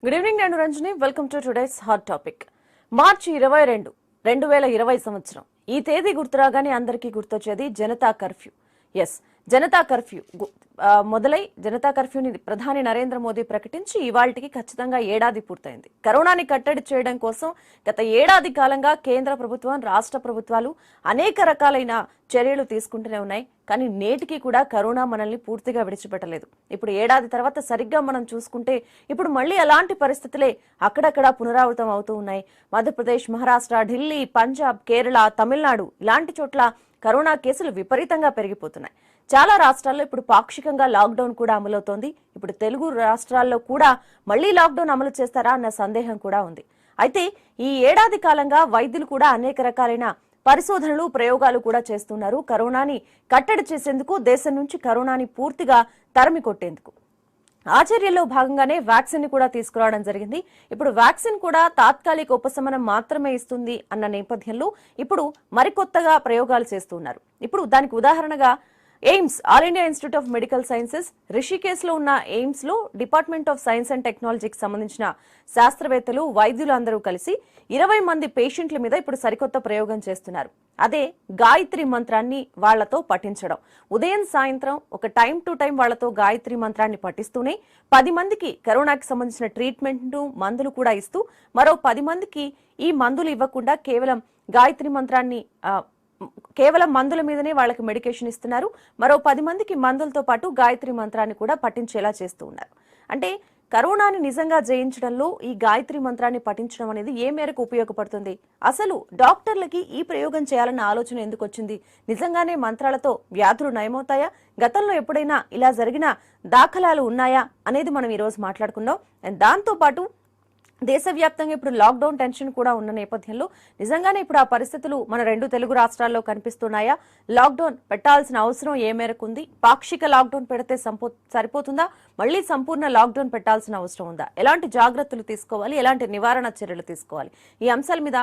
Good evening నేను Ranjani. Welcome to today's hot topic. March 22, 2020 సంవత్సరం. ఈ తేదీ గుర్తురాగానే అందరికీ గుర్తొచ్చేది Janata curfew. Yes, Janata curfew మొదలై జనతా కర్ఫ్యూని ప్రధాని నరేంద్ర మోదీ ప్రకటించి ఇవాళకి ఖచ్చితంగా ఏడాది పూర్తయింది. కరోనాని కట్టడి చేయడం కోసం గత ఏడాది కాలంగా కేంద్ర ప్రభుత్వం, రాష్ట్ర ప్రభుత్వాలు అనేక రకాలైన చర్యలు తీసుకుంటూనే ఉన్నాయి. కానీ నేటికి కూడా కరోనా మనల్ని పూర్తిగా విడిచిపెట్టలేదు. ఇప్పుడు ఏడాది తర్వాత సరిగ్గా మనం చూసుకుంటే ఇప్పుడు మళ్ళీ అలాంటి పరిస్థితులే అక్కడక్కడ పునరావృతం అవుతూ ఉన్నాయి. మధ్యప్రదేశ్, మహారాష్ట్ర, ఢిల్లీ, పంజాబ్, కేరళ, తమిళనాడు ఇలాంటి చోట్ల కరోనా కేసులు విపరీతంగా పెరిగిపోతున్నాయి. చాలా రాష్ట్రాల్లో ఇప్పుడు పాక్షికంగా లాక్డౌన్ కూడా అమలవుతోంది. ఇప్పుడు తెలుగు రాష్ట్రాల్లో కూడా మళ్లీ లాక్డౌన్ అమలు చేస్తారా అన్న సందేహం కూడా ఉంది. అయితే ఈ ఏడాది కాలంగా వైద్యులు కూడా అనేక రకాలైన పరిశోధనలు, ప్రయోగాలు కూడా చేస్తున్నారు. కరోనాని కట్టడి చేసేందుకు, దేశం నుంచి కరోనాని పూర్తిగా తరిమి కొట్టేందుకు ఆ చర్యల్లో భాగంగానే వ్యాక్సిన్ ని కూడా తీసుకురావడం జరిగింది. ఇప్పుడు వ్యాక్సిన్ కూడా తాత్కాలిక ఉపశమనం మాత్రమే ఇస్తుంది అన్న నేపథ్యంలో ఇప్పుడు మరికొత్తగా ప్రయోగాలు చేస్తున్నారు. ఇప్పుడు దానికి ఉదాహరణగా AIIMS, all India institute of medical sciences, Rishikesh లో ఉన్న ఎయిమ్స్ లో డిపార్ట్మెంట్ ఆఫ్ సైన్స్ అండ్ టెక్నాలజీకి సంబంధించిన శాస్త్రవేత్తలు, వైద్యులు అందరూ కలిసి 20 మంది పేషెంట్ల మీద ఇప్పుడు సరికొత్త ప్రయోగం చేస్తున్నారు. అదే గాయత్రి మంత్రాన్ని వాళ్లతో పఠించడం. ఉదయం, సాయంత్రం ఒక టైం టు టైం వాళ్లతో గాయత్రి మంత్రాన్ని పఠిస్తూనే 10 మందికి కరోనాకి సంబంధించిన ట్రీట్మెంట్, మందులు కూడా ఇస్తూ మరో 10 మందికి ఈ మందులు ఇవ్వకుండా కేవలం గాయత్రి మంత్రాన్ని కేవలం మందుల మీదనే వాళ్ళకి మెడికేషన్ ఇస్తున్నారు. మరో 10 మందికి మందులతో పాటు గాయత్రి మంత్రాన్ని కూడా పఠించేలా చేస్తూ ఉన్నారు. అంటే కరోనాని నిజంగా జయించడంలో ఈ గాయత్రి మంత్రాన్ని పఠించడం అనేది ఏ మేరకు ఉపయోగపడుతుంది? అసలు డాక్టర్లకి ఈ ప్రయోగం చేయాలన్న ఆలోచన ఎందుకు వచ్చింది? నిజంగానే మంత్రాలతో వ్యాధులు నయమవుతాయా? గతంలో ఎప్పుడైనా ఇలా జరిగిన దాఖలాలు ఉన్నాయా అనేది మనం ఈ రోజు మాట్లాడుకుందాం. అండ్ దాంతో పాటు దేశవ్యాప్తంగా ఇప్పుడు లాక్డౌన్ టెన్షన్ కూడా ఉన్న నేపథ్యంలో నిజంగానే ఇప్పుడు ఆ పరిస్థితులు మన 2 తెలుగు రాష్ట్రాల్లో కనిపిస్తున్నాయా? లాక్డౌన్ పెట్టాల్సిన అవసరం ఏ మేరకు ఉంది? పాక్షిక లాక్డౌన్ పెడితే సరిపోతుందా? మళ్లీ సంపూర్ణ లాక్డౌన్ పెట్టాల్సిన అవసరం ఉందా? ఎలాంటి జాగ్రత్తలు తీసుకోవాలి? ఎలాంటి నివారణ చర్యలు తీసుకోవాలి? ఈ అంశాల మీద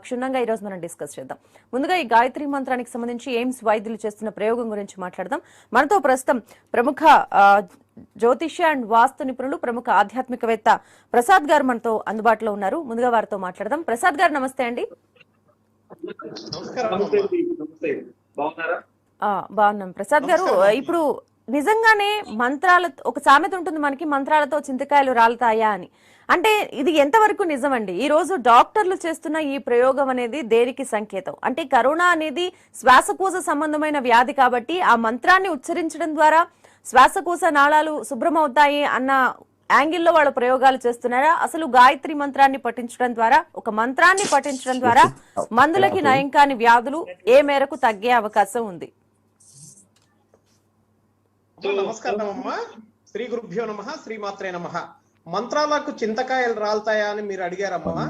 క్షుణ్ణంగా ఈరోజు మనం డిస్కస్ చేద్దాం. ముందుగా ఈ గాయత్రి మంత్రానికి సంబంధించి ఎయిమ్స్ వైద్యులు చేస్తున్న ప్రయోగం గురించి మాట్లాడదాం. మనతో ప్రస్తుతం ప్రముఖ జ్యోతిష్య అండ్ వాస్తు నిపుణులు, ప్రముఖ ఆధ్యాత్మికవేత్త ప్రసాద్ గారు మనతో అందుబాటులో ఉన్నారు. ముందుగా వారితో మాట్లాడదాం. ప్రసాద్ గారు నమస్తే అండి. బాగున్నాం ప్రసాద్ గారు. ఇప్పుడు నిజంగానే మంత్రాల ఒక సామెత ఉంటుంది మనకి, మంత్రాలతో చింతకాయలు రాలుతాయా అని. అంటే ఇది ఎంతవరకు నిజమండి? ఈ రోజు డాక్టర్లు చేస్తున్న ఈ ప్రయోగం అనేది దేనికి సంకేతం? అంటే కరోనా అనేది శ్వాసకోశ సంబంధమైన వ్యాధి కాబట్టి ఆ మంత్రాన్ని ఉచ్చరించడం ద్వారా శ్వాసకోశ నాళాలు శుభ్రమవుతాయి అన్న యాంగిల్లో వాళ్ళు ప్రయోగాలు చేస్తున్నారా? అసలు గాయత్రి మంత్రాన్ని పఠించడం ద్వారా, ఒక మంత్రాన్ని పఠించడం ద్వారా మందులకి నయం కాని వ్యాధులు ఏ మేరకు తగ్గే అవకాశం ఉంది? నమస్కారం అమ్మా. శ్రీ గురుభ్యో నమః, శ్రీమాత్రే నమః. మంత్రాలకు చింతకాయలు రాలుతాయా అని మీరు అడిగారమ్మా.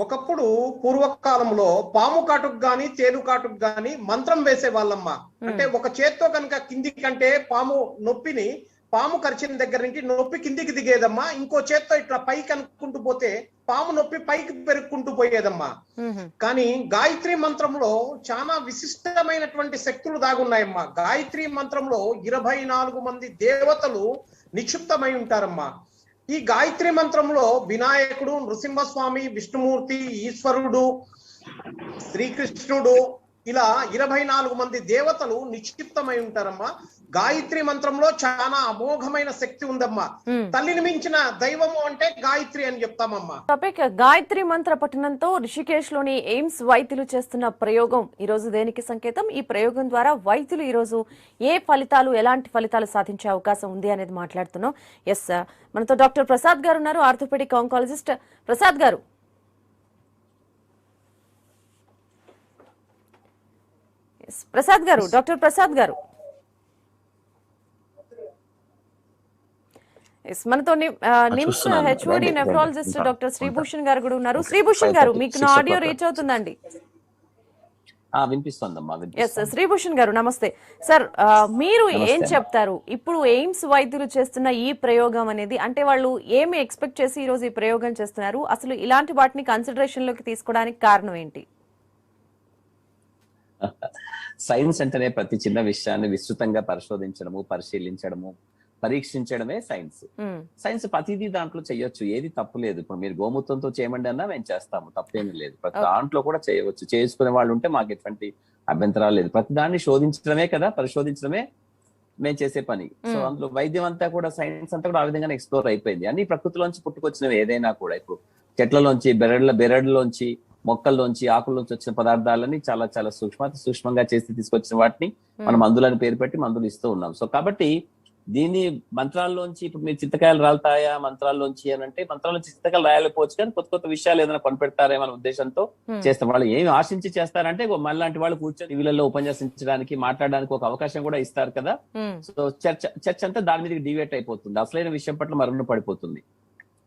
ఒకప్పుడు పూర్వకాలంలో పాము కాటుకు గాని, తేలు కాటుకు గాని మంత్రం వేసే వాళ్ళమ్మా. అంటే ఒక చేత్తో కనుక కింది కంటే పాము నొప్పిని, పాము కరిచిన దగ్గర నుంచి నొప్పి కిందికి దిగేదమ్మా. ఇంకో చేత్తో ఇట్లా పైకి అనుకుంటూ పోతే పాము నొప్పి పైకి పెరుక్కుంటూ పోయేదమ్మా. కానీ గాయత్రి మంత్రంలో చాలా విశిష్టమైనటువంటి శక్తులు దాగున్నాయమ్మా. గాయత్రి మంత్రంలో 24 మంది దేవతలు నిక్షిప్తమై ఉంటారమ్మా. ఈ గాయత్రి మంత్రంలో వినాయకుడు, నృసింహస్వామి, విష్ణుమూర్తి, ఈశ్వరుడు, శ్రీకృష్ణుడు ఇలా 24 మంది దేవతలు నిక్షిప్తమై ఉంటారమ్మా. గాయత్రి మంత్రంలో చాలా అమోఘమైన శక్తి ఉందమ్మా. తల్లిని మించిన దైవము అంటే గాయత్రి అని చెప్తామమ్మా. గాయత్రి మంత్ర పఠనంతో రిషికేశ్ లోని ఎయిమ్స్ వైద్యులు చేస్తున్న ప్రయోగం ఈ రోజు దేనికి సంకేతం? ఈ ప్రయోగం ద్వారా వైద్యులు ఈ రోజు ఏ ఫలితాలు, ఎలాంటి ఫలితాలు సాధించే అవకాశం ఉంది అనేది మాట్లాడుతున్నాం. ఎస్, మనతో డాక్టర్ ప్రసాద్ గారు ఉన్నారు, ఆర్థోపెడిక్ ఆంకాలజిస్ట్. ప్రసాద్ గారు, డాక్టర్ ప్రసాద్ గారు మనతో NIMS HOD nephrologist doctor Sribhushan గారు కూడా ఉన్నారు. శ్రీభూషణ్ గారు, మీకు నా ఆడియో రీచ్ అవుతుందండి? శ్రీభూషణ్ గారు నమస్తే సార్. మీరు ఏం చెప్తారు? ఇప్పుడు ఎయిమ్స్ వైద్యులు చేస్తున్న ఈ ప్రయోగం అనేది, అంటే వాళ్ళు ఏమి ఎక్స్పెక్ట్ చేసి ఈ రోజు ఈ ప్రయోగం చేస్తున్నారు? అసలు ఇలాంటి వాటిని కన్సిడరేషన్ లోకి తీసుకోవడానికి కారణం ఏంటి? సైన్స్ అంటేనే ప్రతి చిన్న విషయాన్ని విస్తృతంగా పరిశోధించడము, పరిశీలించడము, పరీక్షించడమే సైన్స్. సైన్స్ ప్రతిదీ దాంట్లో చేయొచ్చు, ఏది తప్పు లేదు. ఇప్పుడు మీరు గోమూత్రంతో చేయమండి అన్నా మేము చేస్తాము, తప్పేమీ లేదు. ప్రతి దాంట్లో కూడా చేయవచ్చు, చేసుకునే వాళ్ళు ఉంటే మాకు ఎటువంటి అభ్యంతరాలు లేదు. ప్రతి దాన్ని శోధించడమే కదా, పరిశోధించడమే మేము చేసే పని. సో అందులో వైద్యం అంతా కూడా, సైన్స్ అంతా కూడా ఆ విధంగానే ఎక్స్ప్లోర్ అయిపోయింది. అన్ని ప్రకృతిలోంచి పుట్టుకొచ్చినవి ఏదైనా కూడా. ఇప్పుడు చెట్లలోంచి, బెరడులోంచి, మొక్కల్లోంచి, ఆకుల్లోంచి వచ్చిన పదార్థాలని చాలా చాలా సూక్ష్మంగా చేసి తీసుకొచ్చిన వాటిని మనం మందులని పేరు పెట్టి మందులు ఇస్తూ ఉన్నాం. సో కాబట్టి దీన్ని మంత్రాల్లోంచి, ఇప్పుడు మీరు చింతకాయలు రాలుతాయా మంత్రాల్లోంచి అని అంటే, మంత్రాల్లోంచి చింతకాయలు రాయలేకపోవచ్చు, కానీ కొత్త కొత్త విషయాలు ఏదైనా కొనిపెడతారేమో అనే ఉద్దేశంతో చేస్తాం. వాళ్ళు ఏమి ఆశించి చేస్తారంటే, మళ్ళాంటి వాళ్ళు కూర్చొని టీవీలలో ఉపన్యాసించడానికి, మాట్లాడడానికి ఒక అవకాశం కూడా ఇస్తారు కదా. సో చర్చ అంతా దాని మీదకి డివేట్ అయిపోతుంది, అసలైన విషయం పట్ల మరుగున పడిపోతుంది.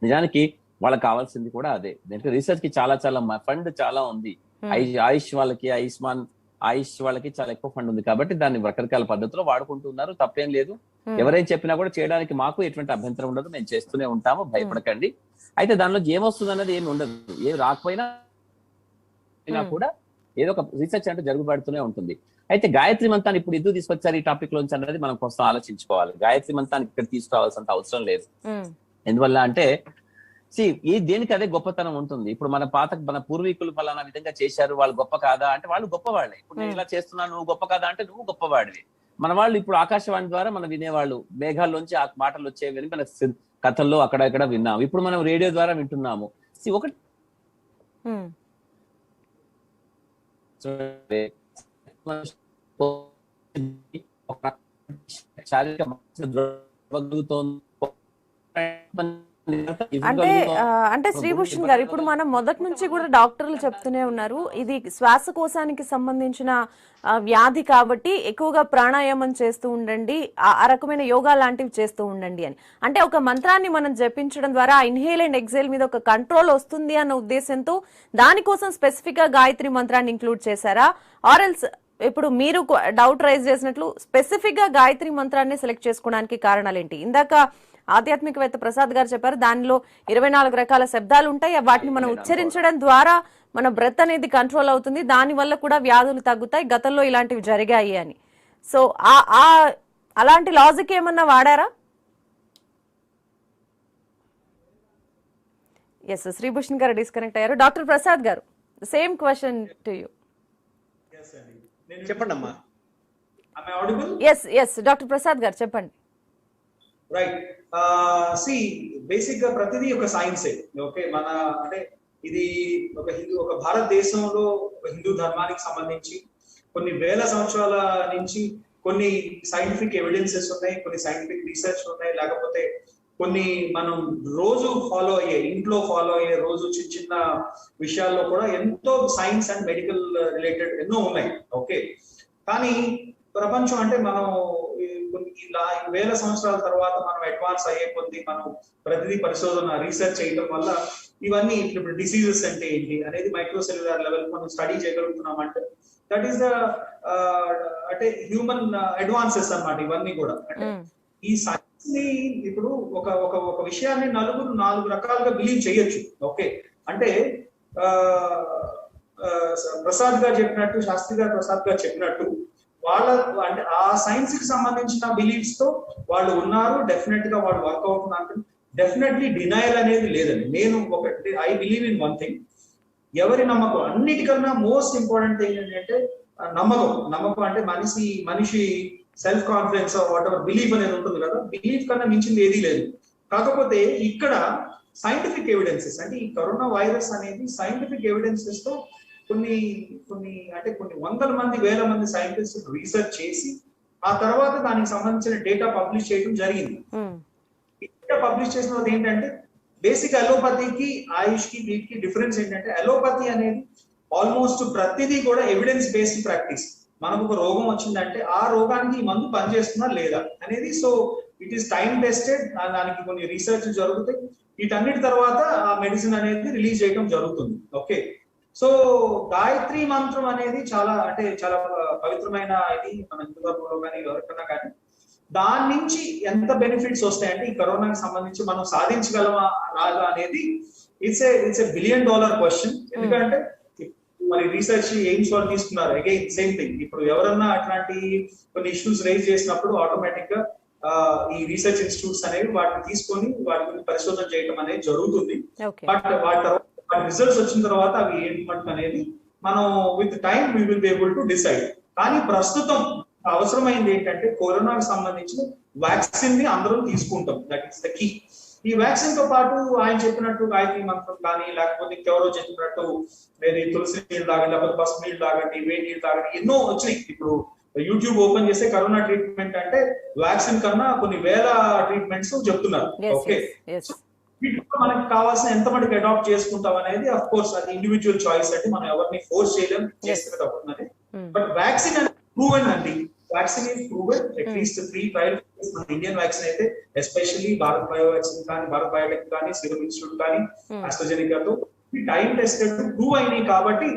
నిజానికి వాళ్ళకి కావాల్సింది కూడా అదే. దీంట్లో రీసెర్చ్ కి చాలా చాలా ఫండ్ చాలా ఉంది. ఆయుష్ వాళ్ళకి, ఆయుష్ వాళ్ళకి చాలా ఎక్కువ ఫండ్ ఉంది కాబట్టి దాన్ని రకరకాల పద్ధతిలో వాడుకుంటున్నారు, తప్పేం లేదు. ఎవరేం చెప్పినా కూడా చేయడానికి మాకు ఎటువంటి అభ్యంతరం ఉండదు, మేము చేస్తూనే ఉంటాము, భయపడకండి. అయితే దానిలో ఏమొస్తుంది అన్నది ఏమి ఉండదు, ఏం రాకపోయినా కూడా ఏదో ఒక రీసెర్చ్ అంటే జరుగుబడుతూనే ఉంటుంది. అయితే గాయత్రి మంత్రాన్ని ఇప్పుడు ఎందుకు తీసుకొచ్చారు ఈ టాపిక్ లోంచి అన్నది మనం కొంచెం ఆలోచించుకోవాలి. గాయత్రి మంత్రాన్ని ఇక్కడ తీసుకురావాల్సినంత అవసరం లేదు. ఎందువల్ల అంటే ఈ దేనికి అదే గొప్పతనం ఉంటుంది. ఇప్పుడు మన పూర్వీకులు ఫలానా విధంగా చేశారు, వాళ్ళు గొప్ప కాదా అంటే వాళ్ళు గొప్పవాళ్ళే. ఇప్పుడు నేను ఇలా చేస్తున్నాను, నువ్వు గొప్ప కాదా అంటే నువ్వు గొప్పవాడివి. మన వాళ్ళు ఇప్పుడు ఆకాశవాణి ద్వారా మనం వినేవాళ్ళు, మేఘాల్లోంచి ఆ మాటలు వచ్చేవని మన కథల్లో అక్కడ విన్నాము. ఇప్పుడు మనం రేడియో ద్వారా వింటున్నాము. ఒకటి శారీరక అంటే శ్రీభూషణ్ గారు, ఇప్పుడు మనం మొదటి నుంచి కూడా డాక్టర్లు చెప్తూనే ఉన్నారు, ఇది శ్వాసకోశానికి సంబంధించిన వ్యాధి కాబట్టి ఎక్కువగా ప్రాణాయామం చేస్తూ ఉండండి, ఆ రకమైన యోగా లాంటివి చేస్తూ ఉండండి అని. అంటే ఒక మంత్రాన్ని మనం జపించడం ద్వారా ఇన్హేల్ అండ్ ఎక్సేల్ మీద ఒక కంట్రోల్ వస్తుంది అన్న ఉద్దేశంతో దానికోసం స్పెసిఫిక్ గా గాయత్రి మంత్రాన్ని ఇంక్లూడ్ చేశారా? ఆర్ఎల్స్ ఇప్పుడు మీరు డౌట్ రైజ్ చేసినట్లు స్పెసిఫిక్ గా గాయత్రి మంత్రాన్ని సెలెక్ట్ చేసుకోవడానికి కారణాలు ఏంటి? ఇందాక ఆధ్యాత్మికవేత్త ప్రసాద్ గారు చెప్పారు, దానిలో 24 రకాల శబ్దాలు ఉంటాయి, వాటిని మనం ఉచ్చరించడం ద్వారా మన బ్రెత్ అనేది కంట్రోల్ అవుతుంది, దాని వల్ల కూడా వ్యాధులు తగ్గుతాయి, గతంలో ఇలాంటివి జరిగాయి అని. సో అలాంటి లాజిక్ ఏమన్నా వాడారా? ఎస్, శ్రీభూషణ్ గారు డిస్కనెక్ట్ అయ్యారు. డాక్టర్ ప్రసాద్ గారు, సేమ్ క్వశ్చన్ టు యూ. చెప్పండి అమ్మా. ఎస్ డాక్టర్ ప్రసాద్ గారు చెప్పండి. రైట్, బేసిక్ గా ప్రతిదీ ఒక సైన్సే. ఓకే, మన అంటే ఇది ఒక భారతదేశంలో ఒక హిందూ ధర్మానికి సంబంధించి కొన్ని వేల సంవత్సరాల నుంచి కొన్ని సైంటిఫిక్ ఎవిడెన్సెస్ ఉన్నాయి, కొన్ని సైంటిఫిక్ రీసెర్చ్ ఉన్నాయి, లేకపోతే కొన్ని మనం రోజు ఫాలో అయ్యే, ఇంట్లో ఫాలో అయ్యే రోజు చిన్న చిన్న విషయాల్లో కూడా ఎంతో సైన్స్ అండ్ మెడికల్ రిలేటెడ్ ఎన్నో ఉన్నాయి. ఓకే, కానీ ప్రపంచం అంటే మనం కొన్ని వేల సంవత్సరాల తర్వాత మనం అడ్వాన్స్ అయ్యే కొద్ది మనం ప్రతిదీ పరిశోధన రీసెర్చ్ చేయడం వల్ల ఇవన్నీ ఇప్పుడు డిసీజెస్ అంటే ఏంటి అనేది మైక్రోసెల్యులర్ లెవెల్ మనం స్టడీ చేయగలుగుతున్నాం. అంటే దట్ ఈస్ ద అంటే హ్యూమన్ అడ్వాన్సెస్ అన్నమాట ఇవన్నీ కూడా. అంటే ఈ సైన్స్ ని ఇప్పుడు ఒక విషయాన్ని 4 రకాలుగా బిలీవ్ చేయొచ్చు. ఓకే, అంటే ప్రసాద్ గారు చెప్పినట్టు, శాస్త్రి గారు ప్రసాద్ గారు చెప్పినట్టు వాళ్ళ అంటే ఆ సైన్స్ కి సంబంధించిన బిలీఫ్స్ తో వాళ్ళు ఉన్నారు, డెఫినెట్ గా వాళ్ళు వర్కౌట్ ఉన్నారు. డెఫినెట్లీ డినయల్ అనేది లేదండి. నేను I believe in one thing, ఎవరి నమ్మకం, అన్నిటికన్నా మోస్ట్ ఇంపార్టెంట్ థింగ్ ఏంటంటే నమ్మకం అంటే మనిషి self confidence what ever belief అనేది ఉంటుంది కదా, బిలీఫ్ కన్నా మించింది ఏదీ లేదు. కాకపోతే ఇక్కడ సైంటిఫిక్ ఎవిడెన్సెస్ అంటే ఈ కరోనా వైరస్ అనేది సైంటిఫిక్ ఎవిడెన్సెస్ తో కొన్ని వందల మంది, వేల మంది సైంటిస్ట్ రీసెర్చ్ చేసి ఆ తర్వాత దానికి సంబంధించిన డేటా పబ్లిష్ చేయడం జరిగింది. డేటా పబ్లిష్ చేసిన తర్వాత ఏంటంటే బేసిక్ అలోపతికి ఆయుష్ కి వీటికి డిఫరెన్స్ ఏంటంటే, అలోపతి అనేది ఆల్మోస్ట్ ప్రతిదీ కూడా ఎవిడెన్స్ బేస్డ్ ప్రాక్టీస్. మనకు ఒక రోగం వచ్చిందంటే ఆ రోగానికి ఈ మందు పనిచేస్తుందా లేదా అనేది, so it is time tested, దానికి కొన్ని రీసెర్చ్ జరుగుతాయి. వీటన్నిటి తర్వాత ఆ మెడిసిన్ అనేది రిలీజ్ చేయడం జరుగుతుంది. ఓకే, సో గాయత్రి మంత్రం అనేది చాలా పవిత్రమైన ఇది మన హిందూ ధర్మంలో కానీ ఎవరికన్నా కానీ. దాని నుంచి ఎంత బెనిఫిట్స్ వస్తాయంటే ఈ కరోనాకి సంబంధించి మనం సాధించగలమా రాగా అనేది ఇట్స్ ఏ $1 బిలియన్ క్వశ్చన్. ఎందుకంటే మరి రీసెర్చ్ ఎయిమ్స్ వాళ్ళు తీసుకున్నారు, అగైన్ సేమ్ థింగ్. ఇప్పుడు ఎవరన్నా అట్లాంటి కొన్ని ఇష్యూస్ రైజ్ చేసినప్పుడు ఆటోమేటిక్ గా ఈ రీసెర్చ్ ఇన్స్టిట్యూట్స్ అనేవి వాటిని తీసుకొని వాటి గురించి పరిశోధన చేయడం అనేది జరుగుతుంది. ఓకే. బట్ వాటి తర్వాత రిజల్ట్స్ వచ్చిన తర్వాత అవి ఏంటి అనేది మనం with time we will be able to decide. కానీ ప్రస్తుతం అవసరమైంది ఏంటంటే కరోనాకు సంబంధించిన వ్యాక్సిన్ ని అందరూ తీసుకుంటాం. That is the key. ఈ వ్యాక్సిన్ తో పాటు ఆయన చెప్పినట్టు గాయత్రి మంత్రం కానీ, లేకపోతే ఎవరో చెప్పినట్టు మీరు తులసి నీళ్ళు తాగండి, లేకపోతే పసుపు నీళ్ళు తాగండి, వేడి నీళ్ళు తాగండి, ఎన్నో వచ్చినాయి. ఇప్పుడు యూట్యూబ్ ఓపెన్ చేస్తే కరోనా ట్రీట్మెంట్ అంటే వ్యాక్సిన్ కన్నా కొన్ని వేల ట్రీట్మెంట్స్ చెప్తున్నారు. ఓకే, వీటిలో మనకి కావాల్సిన ఎంత మటుకు అడాప్ట్ చేసుకుంటాం అనేది అఫ్ కోర్స్ అది ఇండివిజువల్ చాయిస్ అండి. మనం ఎవరిని ఫోర్స్ చేయలేం, చేస్తే తప్పుతున్నది. బట్ వ్యాక్సిన్ అనేది ప్రూవెన్ అండి. Vaccine is proven. At least 3 trials మన ఇండియన్ వ్యాక్సిన్ అయితే ఎస్పెషల్లీ భారత్ బయో వ్యాక్సిన్ కానీ, భారత్ బయోటెక్ కానీ, సీరం ఇన్స్టిట్యూట్ కానీ, ఆస్ట్రాజెనికాతో టైం టెస్టెడ్ ప్రూవ్ అయినాయి. కాబట్టి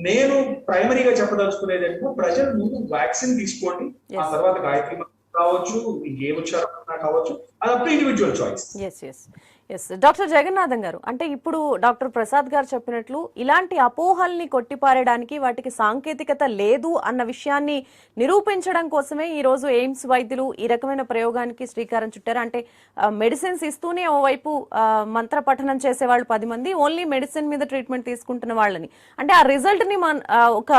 నేను ప్రైమరీగా చెప్పదలుచుకునేది ఏంటంటే ప్రజలు ముందు వ్యాక్సిన్ తీసుకోండి, ఆ తర్వాత గాయత్రి మంత్రం కావచ్చు, ఇంకేమొచ్చారో కావచ్చు, అది up to individual choice. Doctor Jagannatham గారు, అంటే ఇప్పుడు డాక్టర్ ప్రసాద్ గారు చెప్పినట్లు ఇలాంటి అపోహల్ని కొట్టిపారేయడానికి వాటికి సాంకేతికత లేదు అన్న విషయాన్ని నిరూపించడం కోసమే ఈ రోజు ఎయిమ్స్ వైద్యులు ఈ రకమైన ప్రయోగానికి శ్రీకారం చుట్టారు. అంటే మెడిసిన్స్ ఇస్తూనే ఓవైపు మంత్ర పఠనం చేసే వాళ్ళు 10 మంది, ఓన్లీ మెడిసిన్ మీద ట్రీట్మెంట్ తీసుకుంటున్న వాళ్ళని, అంటే ఆ రిజల్ట్ ని ఒక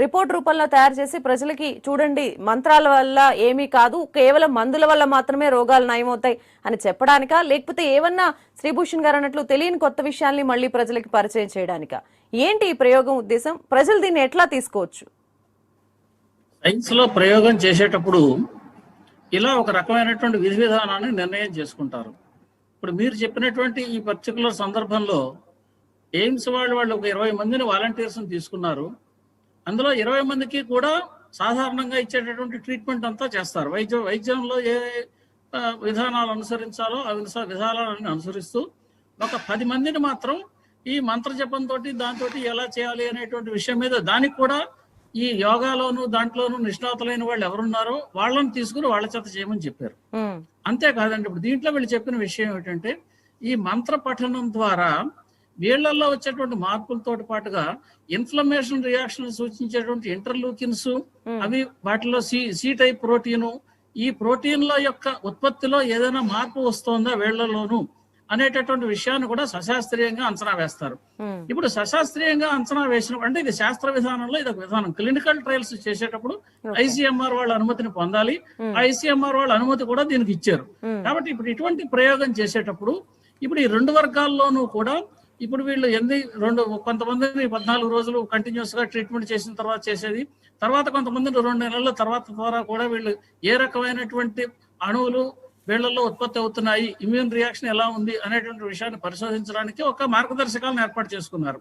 రిపోర్ట్ రూపంలో తయారు చేసి ప్రజలకి చూడండి మంత్రాల వల్ల ఏమీ కాదు, కేవలం మందుల వల్ల మాత్రమే రోగాలు నయమవుతాయి అని చెప్పడానికా, లేకపోతే ఏమన్నా శ్రీభూషణ్ గారు అన్నట్లు తెలియని కొత్త విషయాల్ని మళ్ళీ ప్రజలకి పరిచయం చేయడానికా? ఏంటి ఈ ప్రయోగం ఉద్దేశం? ప్రజలు దీన్ని ఎట్లా తీసుకోవచ్చు? సైన్స్ లో ప్రయోగం చేసేటప్పుడు ఇలా ఒక రకమైనటువంటి విధి విధానాన్ని నిర్ణయం చేసుకుంటారు. ఇప్పుడు మీరు చెప్పినటువంటి ఈ పర్టికులర్ సందర్భంలో ఎయిమ్స్ వాళ్ళు ఒక 20 మందిని వాలంటీర్స్ తీసుకున్నారు. అందులో 20 మందికి కూడా సాధారణంగా ఇచ్చేటటువంటి ట్రీట్మెంట్ అంతా చేస్తారు. వైద్యంలో ఏ విధానాలు అనుసరించాలో ఆ విధానాలను అనుసరిస్తూ ఒక 10 మందిని మాత్రం ఈ మంత్ర జపంతో దాంతో ఎలా చేయాలి అనేటువంటి విషయం మీద, దానికి కూడా ఈ యోగాలోను దాంట్లోనూ నిష్ణాతులైన వాళ్ళు ఎవరున్నారో వాళ్ళని తీసుకుని వాళ్ళ చేత చేయమని చెప్పారు. అంతేకాదండి, ఇప్పుడు దీంట్లో వీళ్ళు చెప్పిన విషయం ఏమిటంటే ఈ మంత్ర పఠనం ద్వారా వీళ్లలో వచ్చేటువంటి మార్పులతో పాటుగా ఇన్ఫ్లమేషన్ రియాక్షన్ సూచించేటువంటి ఇంటర్లూకిన్స్, అవి వాటిలో సి టైప్ ప్రోటీను, ఈ ప్రోటీన్ల యొక్క ఉత్పత్తిలో ఏదైనా మార్పు వస్తుందా వీళ్లలోను అనేటటువంటి విషయాన్ని కూడా సశాస్త్రీయంగా అంచనా వేస్తారు. ఇప్పుడు సశాస్త్రీయంగా అంచనా వేసిన అంటే ఇది శాస్త్ర విధానంలో ఇది ఒక విధానం. క్లినికల్ ట్రయల్స్ చేసేటప్పుడు ICMR వాళ్ళ అనుమతిని పొందాలి. ICMR వాళ్ళ అనుమతి కూడా దీనికి ఇచ్చారు. కాబట్టి ఇప్పుడు ఇటువంటి ప్రయోగం చేసేటప్పుడు ఇప్పుడు ఈ 2 వర్గాల్లోనూ కూడా ఇప్పుడు వీళ్ళు కొంతమందిని 14 రోజులు కంటిన్యూస్ గా ట్రీట్మెంట్ చేసిన తర్వాత చేసేది, తర్వాత కొంతమందిని 2 నెలల తర్వాత ద్వారా కూడా వీళ్ళు ఏ రకమైనటువంటి అణువులు వీళ్లలో ఉత్పత్తి అవుతున్నాయి, ఇమ్యూన్ రియాక్షన్ ఎలా ఉంది అనేటువంటి విషయాన్ని పరిశోధించడానికి ఒక మార్గదర్శకాలను ఏర్పాటు చేసుకున్నారు.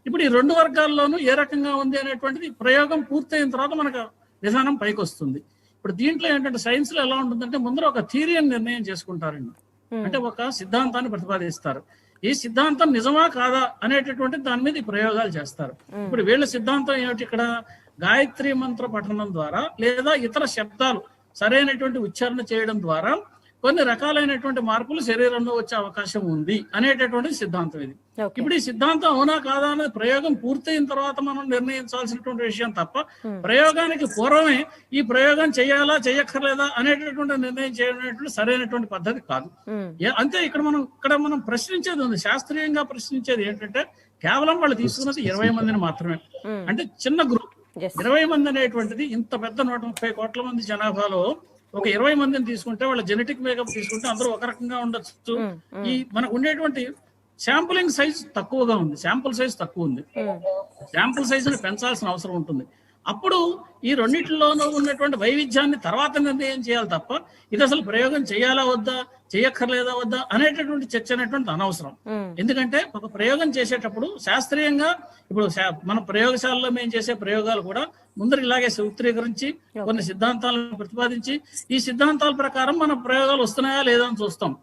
ఇప్పుడు ఈ 2 వర్గాల్లోనూ ఏ రకంగా ఉంది అనేటువంటిది ప్రయోగం పూర్తయిన తర్వాత మనకు విధానం పైకి వస్తుంది. ఇప్పుడు దీంట్లో ఏంటంటే సైన్స్ లో ఎలా ఉంటుందంటే ముందర ఒక థియరీని నిర్ణయం చేసుకుంటారండి. అంటే ఒక సిద్ధాంతాన్ని ప్రతిపాదిస్తారు. ఈ సిద్ధాంతం నిజమా కాదా అనేటటువంటి దాని మీద ఈ ప్రయోగాలు చేస్తారు. ఇప్పుడు వీళ్ళ సిద్ధాంతం ఏమిటి? ఇక్కడ గాయత్రి మంత్ర పఠనం ద్వారా లేదా ఇతర శబ్దాలు సరైనటువంటి ఉచ్చారణ చేయడం ద్వారా కొన్ని రకాలైనటువంటి మార్పులు శరీరంలో వచ్చే అవకాశం ఉంది అనేటటువంటి సిద్ధాంతం ఇది. ఇప్పుడు ఈ సిద్ధాంతం అవునా కాదా అనేది ప్రయోగం పూర్తయిన తర్వాత మనం నిర్ణయించాల్సినటువంటి విషయం తప్ప ప్రయోగానికి పూర్వమే ఈ ప్రయోగం చేయాలా చేయక్కర్లేదా అనేటటువంటి నిర్ణయం చేయడం సరైనటువంటి పద్ధతి కాదు. అంతే ఇక్కడ మనం ప్రశ్నించేది ఉంది, శాస్త్రీయంగా ప్రశ్నించేది ఏంటంటే కేవలం వాళ్ళు తీసుకున్నది 20 మందిని మాత్రమే. అంటే చిన్న గ్రూప్ 20 మంది అనేటువంటిది ఇంత పెద్ద 130 కోట్ల మంది జనాభాలో ఒక 20 మందిని తీసుకుంటే వాళ్ళ జెనెటిక్ మేకప్ తీసుకుంటే అందరూ ఒక రకంగా ఉండొచ్చు. ఈ మనకు ఉండేటువంటి శాంపులింగ్ సైజ్ తక్కువగా ఉంది, శాంపుల్ సైజ్ తక్కువ ఉంది. శాంపుల్ సైజుని పెంచాల్సిన అవసరం ఉంటుంది. అప్పుడు ఈ రెండింటిలోనూ ఉన్నటువంటి వైవిధ్యాన్ని తర్వాత నిర్ణయం చేయాలి తప్ప ఇది అసలు ప్రయోగం చేయాలా వద్దా, చేయక్కర్లేదా వద్దా అనేటటువంటి చర్చ అనేటువంటి అనవసరం. ఎందుకంటే ఒక ప్రయోగం చేసేటప్పుడు శాస్త్రీయంగా ఇప్పుడు మన ప్రయోగశాలలో మేము చేసే ప్రయోగాలు కూడా ముందర ఇలాగే సూత్రీకరించి కొన్ని సిద్ధాంతాలను ప్రతిపాదించి ఈ సిద్ధాంతాల ప్రకారం మన ప్రయోగాలు వస్తున్నాయా లేదా అని చూస్తాం.